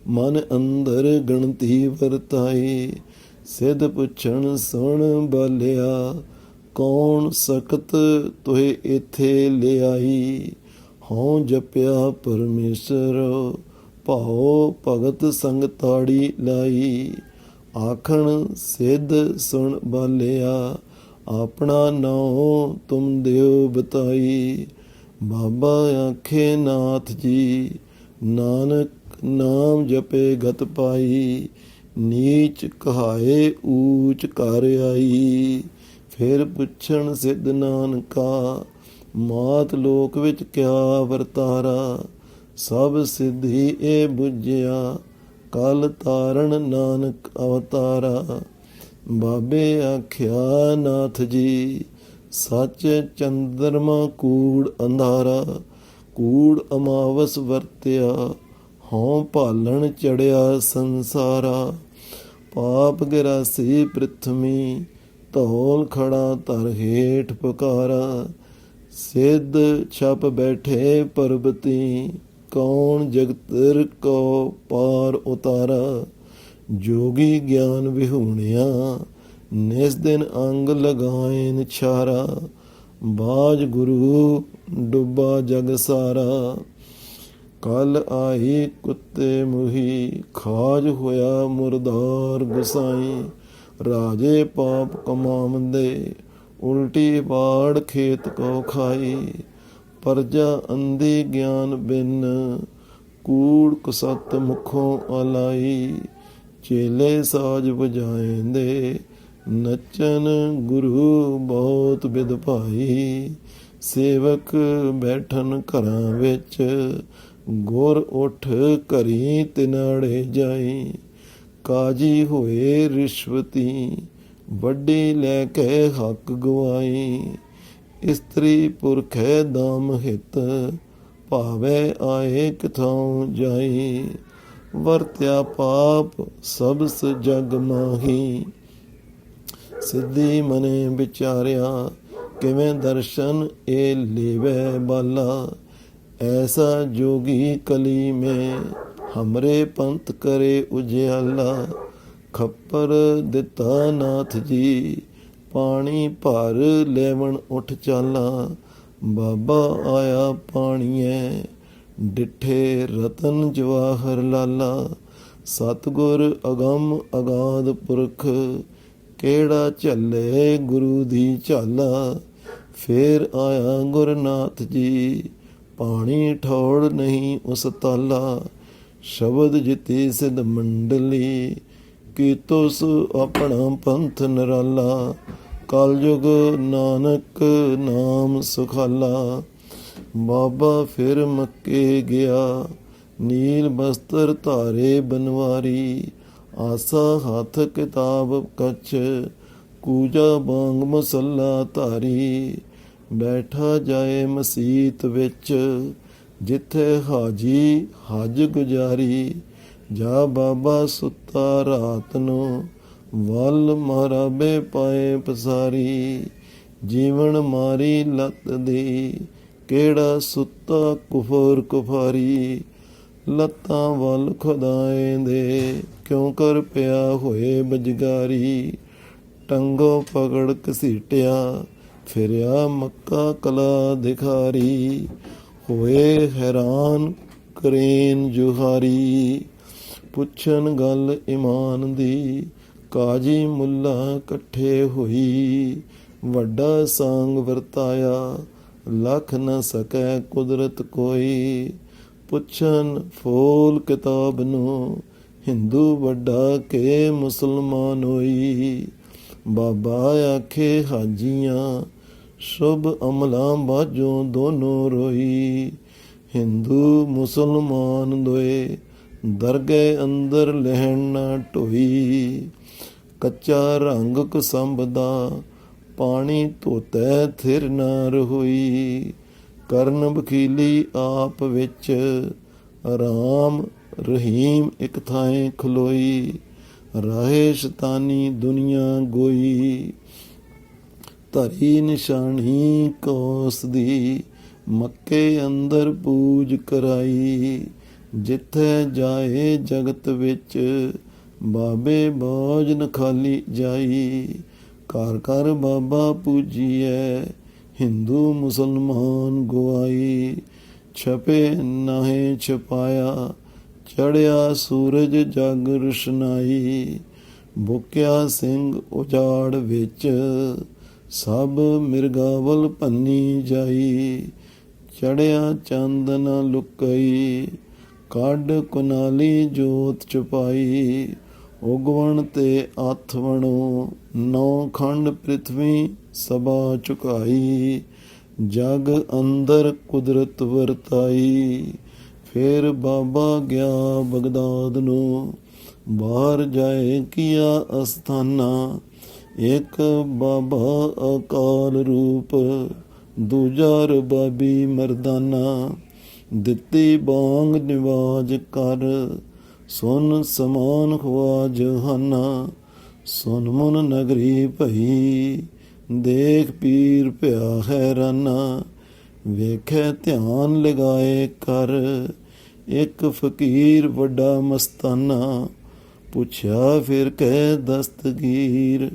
ਮਨ ਅੰਦਰ ਗਣਤੀ ਵਰਤਾਈ। ਸਿੱਧ ਪੁੱਛਣ ਸੁਣ ਬਾਲਿਆ, ਕੌਣ ਸਖਤ ਤੋਹਿ ਇੱਥੇ ਲਿਆਈ। ਹਉ ਜਪਿਆ ਪਰਮੇਸ਼ਰ, ਭਾਉ ਭਗਤ ਸੰਗ ਤਾੜੀ ਲਾਈ। ਆਖਣ ਸਿੱਧ ਸੁਣ ਬਾਲਿਆ, ਆਪਣਾ ਨਾਉ ਤੁਮ ਦਿਓ ਬਤਾਈ। ਬਾਬਾ ਆਖੇ ਨਾਥ ਜੀ, ਨਾਨਕ ਨਾਮ ਜਪੇ ਗਤ ਪਾਈ। ਨੀਚ ਕਹਾਏ ਊਚ ਘਰ ਆਈ। ਫਿਰ ਪੁੱਛਣ ਸਿੱਧ ਨਾਨਕਾ, ਮਾਤ ਲੋਕ ਵਿੱਚ ਕਿਆ ਵਰਤਾਰਾ। ਸਭ ਸਿੱਧੀ ਇਹ ਬੁੱਝਿਆ, ਕਲ ਤਾਰਨ ਨਾਨਕ ਅਵਤਾਰਾ। ਬਾਬੇ ਆਖਿਆ ਨਾਥ ਜੀ, ਸੱਚ ਚੰਦਰਮਾ ਕੂੜ ਅੰਧਾਰਾ। ਕੂੜ ਅਮਾਵਸ ਵਰਤਿਆ, ਹਉ ਭਾਲਣ ਚੜਿਆ ਸੰਸਾਰਾ। ਪਾਪ ਗਿਰਾਸੀ ਪ੍ਰਿਥਵੀ, ਧੌਲ ਖੜਾ ਧਰ ਹੇਠ ਪੁਕਾਰਾ। ਸਿੱਧ ਛਪ ਬੈਠੇ ਪਰਬਤੀ, ਕੌਣ ਜਗਤਰ ਕੋ ਪਾਰ ਉਤਾਰਾ। ਜੋਗੀ ਗਿਆਨ ਵਿਹੂਣਿਆ, ਨਿਸ ਦਿਨ ਅੰਗ ਲਗਾਇਨ ਛਾਰਾ। ਬਾਜ ਗੁਰੂ ਡੁੱਬਾ ਜਗ ਸਾਰਾ। ਕਲ ਆਈ ਕੁੱਤੇ ਮੁਹੀ, ਖਾਜ ਹੋਇਆ ਮੁਰਦਾਰ ਗੁਸਾਈ। ਰਾਜੇ ਪਾਪ ਕਮਾਵੰਦੇ, ਉਲਟੀ ਬਾੜ ਖੇਤ ਕੋ ਖਾਈ। ਪਰਜਾ ਅੰਧੀ ਗਿਆਨ ਬਿਨ, ਕੂੜ ਕੁਸਤ ਮੁਖੋਂ ਅਲਾਈ। ਚੇਲੇ ਸਾਜ ਵਜਾਏਂਦੇ, ਨਚਨ ਗੁਰੂ ਬਹੁਤ ਬਿਦ ਭਾਈ। ਸੇਵਕ ਬੈਠਨ ਘਰਾਂ ਵਿੱਚ, ਗੁਰ ਉੱਠ ਘਰੀ ਤਿਨਾੜੇ ਜਾਈ। ਕਾਜੀ ਹੋਏ ਰਿਸ਼ਵਤੀ, ਵੱਡੀ ਲੈ ਕੇ ਹੱਕ ਗਵਾਈ। ਇਸਤਰੀ ਪੁਰਖੈ ਦਾਮ ਹਿਤ, ਭਾਵੇਂ ਆਏ ਕਿਥੋਂ ਜਾਈ। ਵਰਤਿਆ ਪਾਪ ਸਬਸ ਜਗ ਮਾਹੀ, ਸਿੱਧੀ ਮਨੇ ਵਿਚਾਰਿਆ। ਕਿਵੇਂ ਦਰਸ਼ਨ ਇਹ ਲੇਵੈ ਬਾਲਾ। ਐਸਾ ਜੋਗੀ ਕਲੀ ਮੈਂ ਹਮਰੇ ਪੰਥ ਕਰੇ ਉਜਿਆਲਾ। ਖੱਪਰ ਦਿੱਤਾ ਨਾਥ ਜੀ ਪਾਣੀ ਭਰ ਲੈਵਣ ਉੱਠ ਚਾਲਾ। ਬਾਬਾ ਆਇਆ ਪਾਣੀਐ ਡਿੱਠੇ ਰਤਨ ਜਵਾਹਰ ਲਾਲਾ। ਸਤਿਗੁਰ ਅਗੰਮ ਅਗਾਧ ਪੁਰਖ ਕਿਹੜਾ ਝੱਲੇ ਗੁਰੂ ਦੀ ਝਾਲਾ। ਫੇਰ ਆਇਆ ਗੁਰਨਾਥ ਜੀ ਪਾਣੀ ਠੋੜ ਨਹੀਂ ਉਸ ਤਾਲਾ। ਸ਼ਬਦ ਜਿਤੀ ਸਿਧ ਮੰਡਲੀ ਕੀਤੋ ਸੋ ਆਪਣਾ ਪੰਥ ਨਿਰਾਲਾ। ਕਲਯੁਗ ਨਾਨਕ ਨਾਮ ਸੁਖਾਲਾ। ਬਾਬਾ ਫਿਰ ਮੱਕੇ ਗਿਆ ਨੀਲ ਬਸਤਰ ਧਾਰੇ ਬਨਵਾਰੀ। ਆਸਾ ਹੱਥ ਕਿਤਾਬ ਕੱਛ ਕੂਜਾ ਬਾਂਗ ਮਸੱਲਾ ਧਾਰੀ। ਬੈਠਾ ਜਾਏ ਮਸੀਤ ਵਿੱਚ ਜਿੱਥੇ ਹਾਜੀ ਹਜ ਗੁਜ਼ਾਰੀ। ਜਾ ਬਾਬਾ ਸੁੱਤਾ ਰਾਤ ਨੂੰ ਵੱਲ ਮਹਾਰਾਬੇ ਪਾਏ ਪਸਾਰੀ। ਜੀਵਨ ਮਾਰੀ ਲੱਤ ਦੀ ਕਿਹੜਾ ਸੁੱਤਾ ਕੁਫਰ ਕੁਫਾਰੀ। ਲੱਤਾਂ ਵੱਲ ਖੁਦਾਏ ਦੇ ਕਿਉਂ ਕਰ ਪਿਆ ਹੋਏ ਬਜਗਾਰੀ। ਟੰਗੋ ਪਕੜ ਘਸੀਟਿਆ ਫਿਰਿਆ ਮੱਕਾ ਕਲਾ ਦਿਖਾਰੀ। ਹੋਏ ਹੈਰਾਨ ਕਰੇਨ ਜੁਹਾਰੀ। ਪੁੱਛਣ ਗੱਲ ਇਮਾਨ ਦੀ ਕਾਜੀ ਮੁੱਲਾ ਇਕੱਠੇ ਹੋਈ। ਵੱਡਾ ਸੰਗ ਵਰਤਾਇਆ ਲੱਖ ਨ ਸਕੈ ਕੁਦਰਤ ਕੋਈ। ਪੁੱਛਣ ਫੋਲ ਕਿਤਾਬ ਨੂੰ ਹਿੰਦੂ ਵੱਡਾ ਕੇ ਮੁਸਲਮਾਨ ਹੋਈ। ਬਾਬਾ ਆਖੇ ਹਾਜੀਆਂ ਸ਼ੁਭ ਅਮਲਾਂ ਬਾਝੋਂ ਦੋਨੋਂ ਰੋਈ। ਹਿੰਦੂ ਮੁਸਲਮਾਨ ਦੋਏ ਦਰਗਹਿ ਅੰਦਰ ਲਹਿਣ ਨਾ ਢੋਈ। ਕੱਚਾ ਰੰਗ ਕੁਸੰਭ ਦਾ ਪਾਣੀ ਧੋਤੈ ਥਿਰ ਨਾ ਰहोई। ਕਰਨ ਬਖੀਲੀ ਆਪ ਵਿੱਚ ਰਾਮ ਰਹੀਮ ਇੱਕ ਥਾਂ ਖਲੋਈ। ਰਾਹੇ ਸ਼ੈਤਾਨੀ ਦੁਨੀਆ ਗੋਈ। ਧਰੀ ਨਿਸ਼ਾਨੀ ਕੌਸ ਦੀ ਮੱਕੇ ਅੰਦਰ ਪੂਜ ਕਰਾਈ। ਜਿੱਥੇ ਜਾਏ ਜਗਤ ਵਿੱਚ ਬਾਬੇ ਬੋਝ ਨ ਖਾਲੀ ਜਾਈ। ਘਰ ਘਰ ਬਾਬਾ ਪੂਜੀਐ ਹਿੰਦੂ ਮੁਸਲਮਾਨ ਗਵਾਈ। ਛਪੇ ਨਾਹੇ ਛਪਾਇਆ ਚੜਿਆ ਸੂਰਜ ਜਗ ਰੁਸ਼ਨਾਈ। ਬੁਕਿਆ ਸਿੰਘ ਉਜਾੜ ਵਿੱਚ ਸਭ ਮਿਰਗਾਵਲ ਭੰਨੀ ਜਾਈ। ਚੜਿਆ ਚੰਦ ਨ ਲੁਕਈ ਕੱਢ ਕੁਨਾਲੀ ਜੋਤ ਛੁਪਾਈ। ਉਗਵਣ ਤੇ ਆਥਵਣੋਂ ਨੌ ਖੰਡ ਪ੍ਰਿਥਵੀ ਸਭਾ ਝੁਕਾਈ। ਜਗ ਅੰਦਰ ਕੁਦਰਤ ਵਰਤਾਈ। ਫਿਰ ਬਾਬਾ ਗਿਆ ਬਗਦਾਦ ਨੂੰ ਬਾਹਰ ਜਾਏ ਕੀਆ ਅਸਥਾਨਾ। ਇੱਕ ਬਾਬਾ ਅਕਾਲ ਰੂਪ ਦੂਜਾ ਰਬਾਬੀ ਮਰਦਾਨਾ। ਦਿੱਤੀ ਬਾਂਗ ਨਿਵਾਜ ਕਰ ਸੁਨ ਸਮਾਨ ਖਵਾ ਜਹਾਨਾ। ਸੁਨ ਮੁਨ ਨਗਰੀ ਭਈ ਦੇਖ ਪੀਰ ਭਿਆ ਹੈਰਾਨਾ। ਵੇਖੇ ਧਿਆਨ ਲਗਾਏ ਕਰ ਇੱਕ ਫਕੀਰ ਵੱਡਾ ਮਸਤਾਨਾ। ਪੁੱਛਿਆ ਫਿਰ ਕਹਿ ਦਸਤਗੀਰ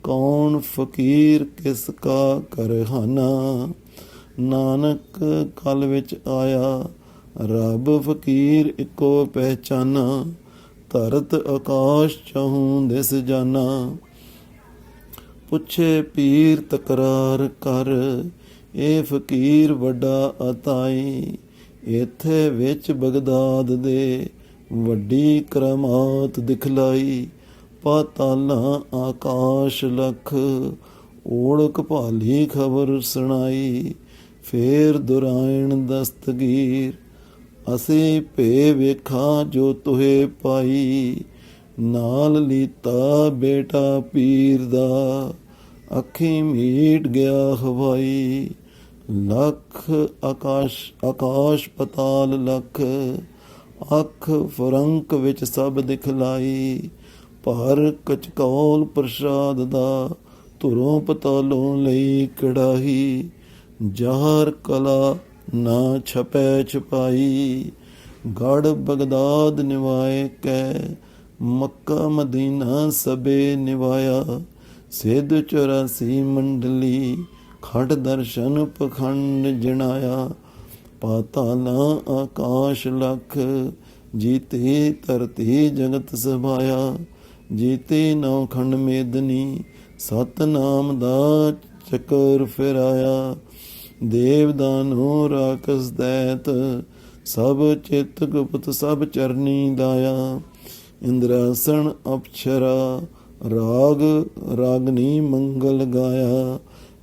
ਕੌਣ ਫਕੀਰ ਕਿਸ ਕਾ ਕਰਹਾਨਾ। ਨਾਨਕ ਕਲ ਵਿੱਚ ਆਇਆ ਰੱਬ ਫਕੀਰ ਇੱਕੋ ਪਹਿਚਾਨਾ। ਧਰਤ ਆਕਾਸ਼ ਚਹੂੰ ਦਿਸ ਜਾਨਾ। ਪੁੱਛੇ ਪੀਰ ਤਕਰਾਰ ਕਰ ਇਹ ਫਕੀਰ ਵੱਡਾ ਅਤਾਈ। ਇੱਥੇ ਵਿੱਚ ਬਗਦਾਦ ਦੇ ਵੱਡੀ ਕਰਾਮਾਤ ਦਿਖਲਾਈ। ਪਾਤਾਲਾਂ ਆਕਾਸ਼ ਲਖ ਓੜਕ ਭਾਲੀ ਖਬਰ ਸੁਣਾਈ। ਫੇਰ ਦੁਰਾਇਣ ਦਸਤਗੀਰ ਅਸੀਂ ਭੇ ਵੇਖਾਂ ਜੋ ਤੁਹੇ ਪਾਈ। ਨਾਲ ਲੀਤਾ ਬੇਟਾ ਪੀਰ ਦਾ ਅੱਖੀ ਮੀਟ ਗਿਆ ਹਵਾਈ। ਲੱਖ ਆਕਾਸ਼ ਪਤਾਲ ਲੱਖ ਅੱਖ ਫਰੰਕ ਵਿੱਚ ਸਭ ਦਿਖਲਾਈ। ਪਰ ਕਚਕੌਲ ਪ੍ਰਸਾਦ ਦਾ ਧੁਰੋਂ ਪਤਾਲੋਂ ਲਈ ਕੜਾਹੀ, ਜਾਹਰ ਕਲਾ ਨਾ ਛਪੈ ਛਪਾਈ। ਗੜ ਬਗਦਾਦ ਨਿਵਾਏ ਕੈ, ਮੱਕਾ ਮਦੀਨਾ ਸਭੇ ਨਿਵਾਇਆ। ਸਿੱਧ 84 ਮੰਡਲੀ, ਖੜ ਦਰਸ਼ਨ ਪਖੰਡ ਜਣਾਇਆ। ਪਾਤਾਲਾਂ ਆਕਾਸ਼ ਲਖ, ਜੀਤੇ ਧਰਤੀ ਜਗਤ ਸਭਾਇਆ। ਜੀਤੇ ਨੌ ਖੰਡ ਮੇਦਨੀ, ਸਤਨਾਮ ਦਾ ਚੱਕਰ ਫਿਰਾਇਆ। ਦੇਵ ਦਾਨੋ ਰਾਕਸ ਦੈਤ, ਸਭ ਚਿਤ ਗੁਪਤ ਸਭ ਚਰਨੀ ਦਾਇਆ। ਇੰਦਰਾਸਣ ਅਪਸ਼ਰਾ, ਰਾਗ ਰਾਗਨੀ ਮੰਗਲ ਗਾਇਆ।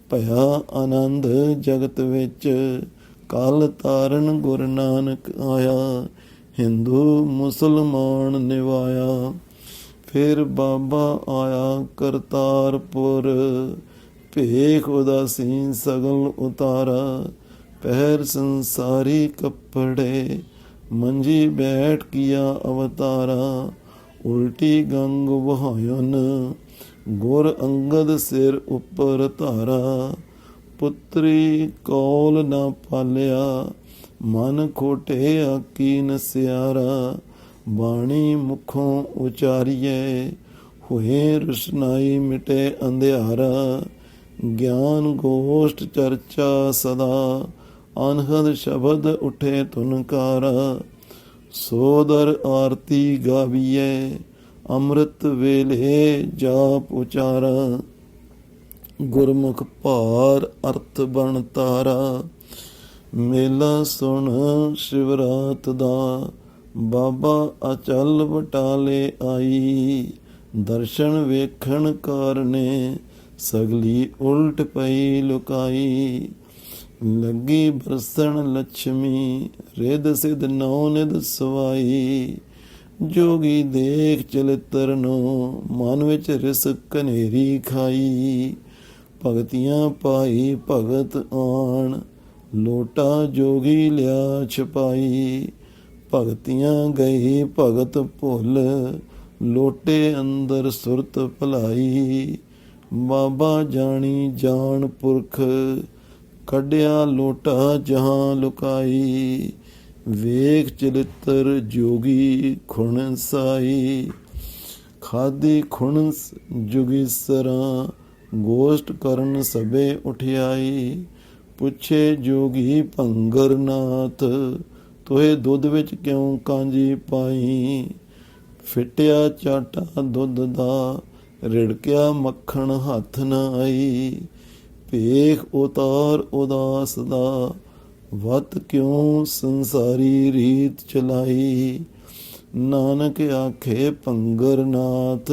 ਭਇਆ ਆਨੰਦ ਜਗਤ ਵਿੱਚ, ਕਲ ਤਾਰਨ ਗੁਰ ਨਾਨਕ ਆਇਆ। ਹਿੰਦੂ ਮੁਸਲਮਾਨ ਨਿਵਾਇਆ, ਫਿਰ ਬਾਬਾ ਆਇਆ ਕਰਤਾਰਪੁਰ। ਭੇਖ ਉਦਾਸੀਨ ਸਗਲ ਉਤਾਰਾ, ਪਹਿਰ ਸੰਸਾਰੀ ਕੱਪੜੇ। ਮੰਜੀ ਬੈਠ ਕੀਆ ਅਵਤਾਰਾ, ਉਲਟੀ ਗੰਗ ਵਹਾਇਨ। ਗੁਰ ਅੰਗਦ ਸਿਰ ਉੱਪਰ ਧਾਰਾ, ਪੁੱਤਰੀ ਕੌਲ ਨਾ ਪਾਲਿਆ। ਮਨ ਖੋਟੇ ਆਕੀ ਨਸਿਆਰਾ, ਬਾਣੀ ਮੁਖੋਂ ਉਚਾਰੀਏ। ਹੋਏ ਰੁਸ਼ਨਾਈ ਮਿਟੇ ਅੰਧਿਆਰਾ, ਗਿਆਨ ਗੋਸ਼ਟ ਚਰਚਾ ਸਦਾ। ਅਨਹਦ ਸ਼ਬਦ ਉਠੇ ਧੁਨਕਾਰਾ, ਸੋਦਰ ਆਰਤੀ ਗਾਵੀਏ। ਅੰਮ੍ਰਿਤ ਵੇਲੇ ਜਾਪ ਉਚਾਰਾ, ਗੁਰਮੁਖ ਭਾਰ ਅਰਥ ਬਣ ਤਾਰਾ। ਮੇਲਾ ਸੁਣ ਸ਼ਿਵਰਾਤ ਦਾ, ਬਾਬਾ ਅਚਲ ਬਟਾਲੇ ਆਈ। ਦਰਸ਼ਨ ਵੇਖਣ ਕਾਰਨੇ, ਸਗਲੀ ਉਲਟ ਪਈ ਲੁਕਾਈ। ਲੱਗੀ ਬਰਸਣ ਲక్ష్ਮੀ, ਰਿੱਧ ਸਿੱਧ ਨੌ ਨਿਧ ਸਵਾਈ। ਜੋਗੀ ਦੇਖ ਚਲਿੱਤਰ ਨੂੰ, ਮਨ ਵਿੱਚ ਰਿਸ ਕਨੇਰੀ ਖਾਈ। ਭਗਤੀਆਂ ਪਾਈ ਭਗਤ ਆਣ, ਲੋਟਾ ਜੋਗੀ ਲਿਆ ਛਪਾਈ। ਭਗਤੀਆਂ ਗਈ ਭਗਤ ਭੁੱਲ, ਲੋਟੇ ਅੰਦਰ ਸੁਰਤ ਭਲਾਈ। ਬਾਬਾ ਜਾਣੀ ਜਾਣ ਪੁਰਖ, ਕੱਢਿਆ ਲੋਟਾ ਜਹਾਂ ਲੁਕਾਈ। ਵੇਖ ਚਲਿੱਤਰ ਜੋਗੀ ਖੁਣ ਸਾਈ। ਖਾਦੀ ਖੁਣ ਜੁਗੀ ਸਰਾਂ, ਗੋਸ਼ਟ ਕਰਨ ਸਭੇ ਉਠਿਆਈ। ਪੁੱਛੇ ਜੋਗੀ ਭੰਗਰ ਨਾਥ, ਤੋਹੇ ਦੁੱਧ ਵਿੱਚ ਕਿਉਂ ਕਾਂਜੀ ਪਾਈ। ਫਿੱਟਿਆ ਚਾਟਾ ਦੁੱਧ ਦਾ, ਰਿੜਕਿਆ ਮੱਖਣ ਹੱਥ ਨ ਆਈ। ਭੇਖ ਉਤਾਰ ਉਦਾਸ ਦਾ, ਵਤ ਕਿਉਂ ਸੰਸਾਰੀ ਰੀਤ ਚਲਾਈ। ਨਾਨਕ ਆਖੇ ਭੰਗਰ ਨਾਥ,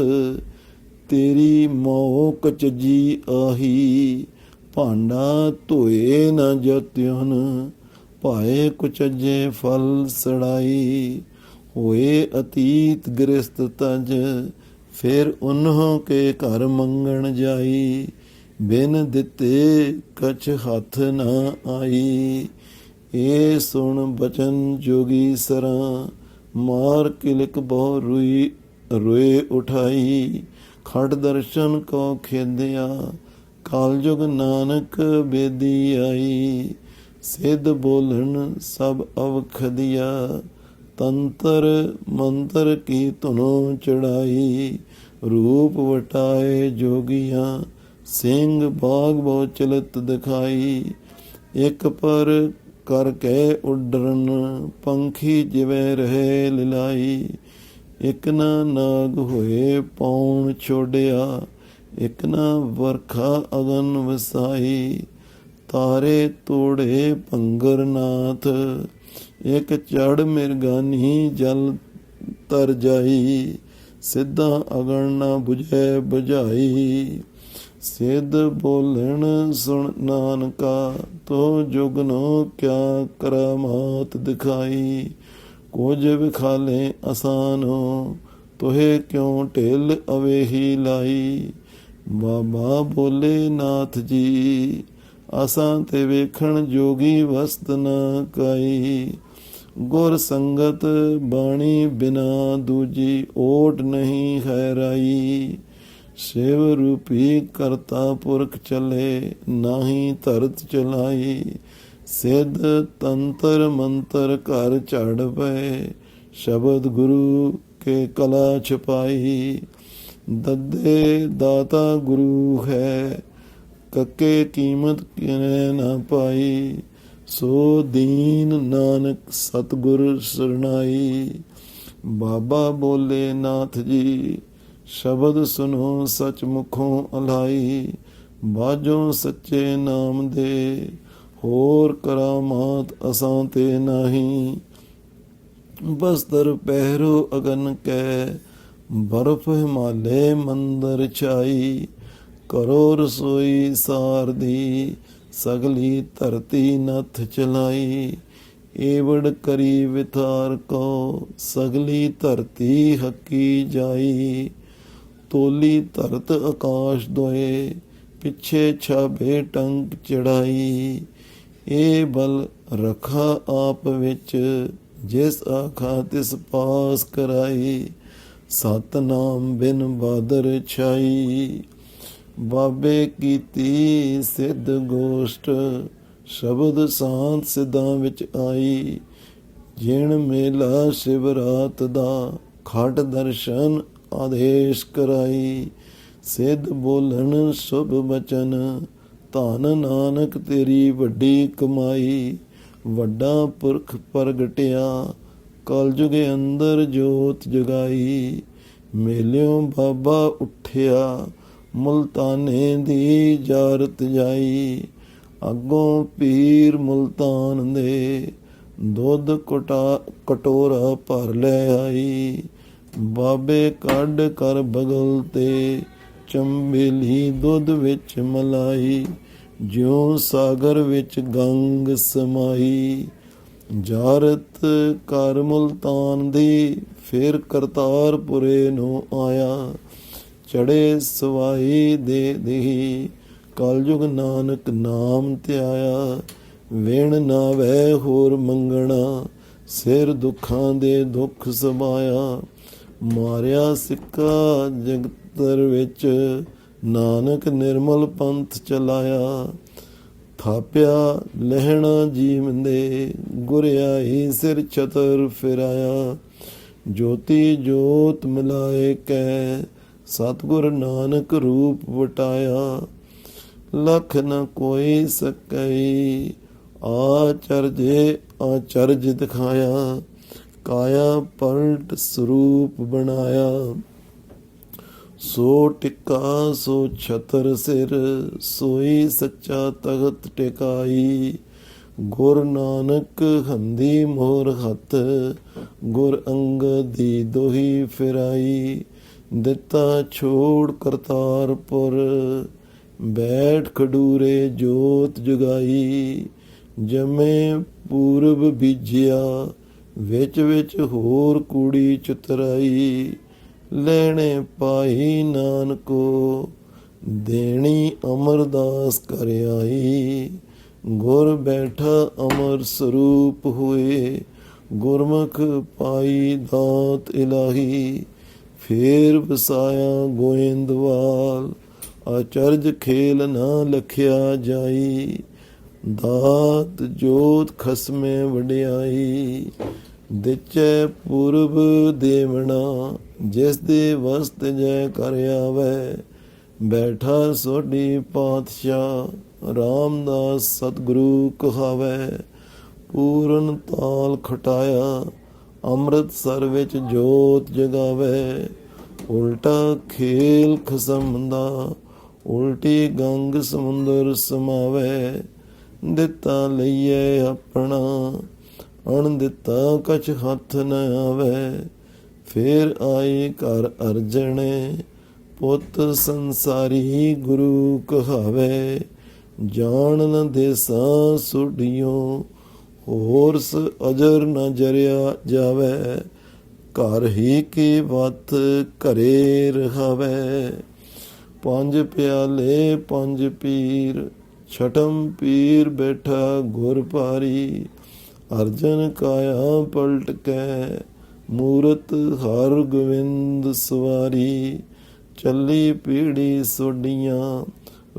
ਤੇਰੀ ਮੋਹ ਕਚਜੀ ਆਹੀ। ਭਾਂਡਾ ਧੋਏ ਨਾ ਜਤਿਉਨ, ਭਾਏ ਕੁਚਜੇ ਫਲ ਸੜਾਈ। ਹੋਏ ਅਤੀਤ ਗ੍ਰਸਤ ਤਜ, ਫਿਰ ਉਨ੍ਹਾਂ ਕੇ ਘਰ ਮੰਗਣ ਜਾਈ। ਬਿਨ ਦਿੱਤੇ ਕਛ ਹੱਥ ਨਾ ਆਈ। ਇਹ ਸੁਣ ਬਚਨ ਜੋਗੀ ਸਰਾਂ, ਮਾਰ ਕਿਲਕ ਬਹੁ ਰੋਏ ਉਠਾਈ। ਖੜ ਦਰਸ਼ਨ ਕੋ ਖੇਦਿਆ, ਕਾਲਜੁਗ ਨਾਨਕ ਬੇਦੀ ਆਈ। ਸਿੱਧ ਬੋਲਣ ਸਭ ਅਵਖਦੀਆ, ਤੰਤਰ ਮੰਤਰ ਕੀ ਧੁਨੋਂ ਚੜਾਈ। ਰੂਪ ਵਟਾਏ ਜੋਗੀਆਂ, ਸਿੰਘ ਬਾਗ ਬਹੁ ਚਲਤ ਦਿਖਾਈ। ਇੱਕ ਪਰ ਕਰ ਕੇ ਉੱਡਰਨ, ਪੰਖੀ ਜਿਵੇਂ ਰਹੇ ਲਿਲਾਈ। ਇੱਕ ਨਾ ਨਾਗ ਹੋਏ ਪੌਣ ਛੋੜਿਆ, ਇੱਕ ਨਾ ਵਰਖਾ ਅਗਨ ਵਸਾਈ। ਤਾਰੇ ਤੋੜੇ ਭੰਗਰ ਨਾਥ, ਇੱਕ ਚੜ ਮਿਰਗਾਨੀ ਜਲ ਤਰ ਜਾਈ। ਸਿੱਧਾ ਅਗਨ ਨਾ ਬੁਝੈ ਬੁਝਾਈ। ਸਿੱਧ ਬੋਲਣ ਸੁਣ ਨਾਨਕਾ, ਤੋ ਜੁਗਨੋ ਕਿਆ ਕਰਾਮਾਤ ਦਿਖਾਈ। ਕੁਝ ਵਿਖਾਲੇ ਆਸਾਨੋ, ਤੋਹੇ ਕਿਉਂ ਢਿੱਲ ਅਵੇਹੀ ਲਾਈ। ਬਾਬਾ ਬੋਲੇ ਨਾਥ ਜੀ, ਆਸਾਂ ਤੇ ਵੇਖਣ ਜੋਗੀ ਵਸਤ ਨਾ ਕਾਈ। ਗੁਰ ਸੰਗਤ ਬਾਣੀ ਬਿਨਾ ਦੂਜੀ ਓਟ ਨਹੀਂ ਖੈਰਾਈ। शिव रूपी करता पुरख चले, नाही धरत चलाई। सिद्ध तंत्र मंत्र घर चढ़ पे, शब्द गुरु के कला छुपाई। दद्दे दाता गुरु है, कके कीमत किने ना पाई। सो दीन नानक सतगुर सरनाई। बाबा बोले नाथ जी, शब्द सुनो सच मुखों अलाई। बाजों सच्चे नाम दे, होर करामात असां ते नाही। बस्तर पहरो अगन कै, बर्फ हिमालय मंदर छाई। करो रसोई सार दी, सगली धरती नथ चलाई। एवड़ करी विथार को, सगली धरती हकी जाई। तोली धरत आकाश दोए, पिछे छाबे टंक चढ़ाई। ए बल रखा आप विच, जिस आखा तिस पास कराई। सतनाम बिन बादर छाई। बाबे कीती सिद्ध गोष्ट, शब्द सांत सिद्धां विच आई। जिण मेला शिवरात दा, खट दर्शन आदेश कराई। सिद्ध बोलन शुभ बचन, धन नानक तेरी वड्डी कमाई। वड्डा पुरख प्रगटिया, कलयुग अंदर जोत जगाई। मेलियों बाबा उठिया, मुल्ताने दी जारत जाई। अगों पीर मुल्तान दे, दुध कटोरा भर ले आई। बाबे कढ़ कर बगल ते, चंबेली दुध विच मलाई। ज्यों सागर विच गंग समाई। जारत कर मुल्तान दी, फिर करतारपुरे नो आया। चढ़े सवाई दे दही, कलयुग नानक नाम त्याया। विण ना वै होर मंगना, सिर दुखां दे दुख समाया। मारिया सिक्का जगतर विच, नानक निर्मल पंथ चलाया। थापिया लहणा जीवंदे, गुरियाई सिर छतर फिराया। ज्योति जोत मिलाए कै, सतगुर नानक रूप वटाया। लख न कोई सकई, आचर्ज दिखाया। काया पलट स्वरूप बनाया। सो टिका सो छतर सिर, सोई सच्चा तख्त टिकाई। गुर नानक हंदी मोर हथ, गुर अंगद दी दोही फिराई। दिता छोड़ करतारपुर, बैठ खडूरे जोत जगाई। जमे पूरब बीजिया, विच विच होर कूड़ी चुतराई। लैणे पाई नानको, देनी अमरदास कर आई। गुर बैठा अमर स्वरूप हुए, गुरमुख पाई दात इलाही। फेर वसाया गोइंदवाल, आचर्ज खेल ना लखिया जाई। दात जोत खसमे वडियाई। दिचै पूरब देवना, जिस दे वस्त जय कर आवे। बैठा सोडी पातशाह, रामदास सतगुरु कहावे। पूरन ताल खटाया, ਅੰਮ੍ਰਿਤਸਰ ਵਿੱਚ ਜੋਤ ਜਗਾਵੇ। ਉਲਟਾ ਖੇਲ ਖਸਮ ਦਾ, ਉਲਟੀ ਗੰਗ ਸਮੁੰਦਰ ਸਮਾਵੇ। ਦਿੱਤਾ ਲਈਏ ਆਪਣਾ, ਅਣ ਦਿੱਤਾ ਕਛ ਹੱਥ ਨ ਆਵੇ। ਫੇਰ ਆਏ ਘਰ ਅਰਜਣੇ, ਪੁੱਤ ਸੰਸਾਰੀ ਗੁਰੂ ਕਹਾਵੇ। ਜਾਣ ਨ ਦੇਸਾਂ ਸੁਡੀਓ, ਹੋਰਸ ਅਜਰ ਨ ਜਰਿਆ ਜਾਵੇ। ਘਰ ਹੀ ਕੀ ਵੱਤ ਘਰੇ ਰਹਾਵੇ। ਪੰਜ ਪਿਆਲੇ ਪੰਜ ਪੀਰ, ਛਟਮ ਪੀਰ ਬੈਠਾ ਗੁਰ ਭਾਰੀ। ਅਰਜਨ ਕਾਇਆ ਪਲਟ ਕੈ, ਮੂਰਤ ਹਰ ਗੋਬਿੰਦ ਸਵਾਰੀ। ਚੱਲੀ ਪੀੜੀ ਸੋਡੀਆਂ,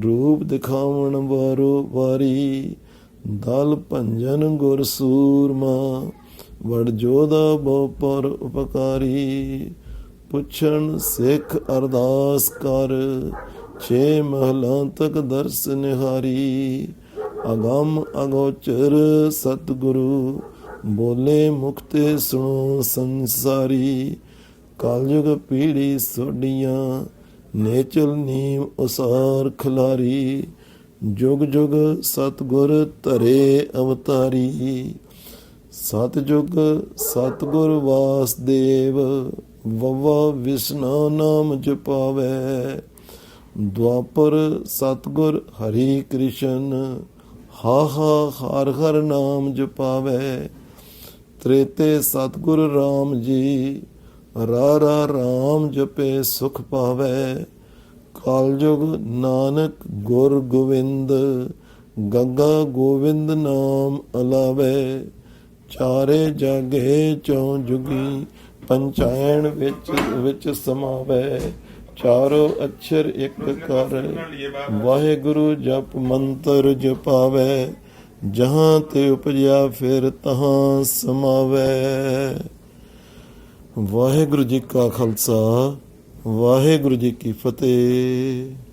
ਰੂਪ ਦਿਖਾਵਣ ਵਾਰੋ ਵਾਰੀ। ਦਲ ਭੰਜਨ ਗੁਰ ਸੂਰਮਾ, ਵਡ ਜੋਧਾ ਬਹੁ ਪਰ ਉਪਕਾਰੀ। ਪੁੱਛਣ ਸਿੱਖ ਅਰਦਾਸ ਕਰ, 6 ਮਹਲਾਂ ਤੱਕ ਦਰਸ ਨਿਹਾਰੀ। ਅਗੰਮ ਅਗੋਚਰ ਸਤਿਗੁਰੂ, ਬੋਲੇ ਮੁਕਤੇ ਸੁਣੋ ਸੰਸਾਰੀ। ਕਲਯੁਗ ਪੀੜੀ ਸੋਡੀਆਂ, ਨੇਚਲ ਨੀਮ ਉਸਾਰ ਖਿਲਾਰੀ। ਜੁਗ ਜੁਗ ਸਤਿਗੁਰ ਧਰੇ ਅਵਤਾਰੀ। ਸਤਿਜੁਗ ਸਤਿਗੁਰ ਵਾਸਦੇਵ, ਵਵਾ ਵਿਸ਼ਨਾ ਨਾਮ ਜਪਾਵੈ। ਦੁਆਪਰ ਸਤਿਗੁਰ ਹਰੀ ਕ੍ਰਿਸ਼ਨ, ਹਾ ਹਰ ਹਰ ਨਾਮ ਜਪਾਵੈ। ਤ੍ਰੇਤੇ ਸਤਿਗੁਰ ਰਾਮ ਜੀ, ਰਾ ਰਾਮ ਜਪੇ ਸੁਖ ਪਾਵੈ। ਕਲਯੁਗ ਨਾਨਕ ਗੁਰ ਗੋਵਿੰਦ, ਗੱਗਾ ਗੋਵਿੰਦ ਨਾਮ ਅਲਾਵੈ। ਚਾਰੇ ਜਾਗੇ ਚੌ ਜੁਗੀ, ਪੰਚਾਇਣ ਵਿੱਚ ਸਮਾਵੈ। ਚਾਰੋ ਅਛਰ ਇੱਕ ਕਰ, ਵਾਹਿਗੁਰੂ ਜਪ ਮੰਤਰ ਜਪਾਵੈ। ਜਹਾਂ ਤੇ ਉਪਜਿਆ ਫਿਰ ਤਹਾਂ ਸਮਾਵੈ। ਵਾਹਿਗੁਰੂ ਜੀ ਕਾ ਖਾਲਸਾ, ਵਾਹਿਗੁਰੂ ਜੀ ਕੀ ਫਤਿਹ।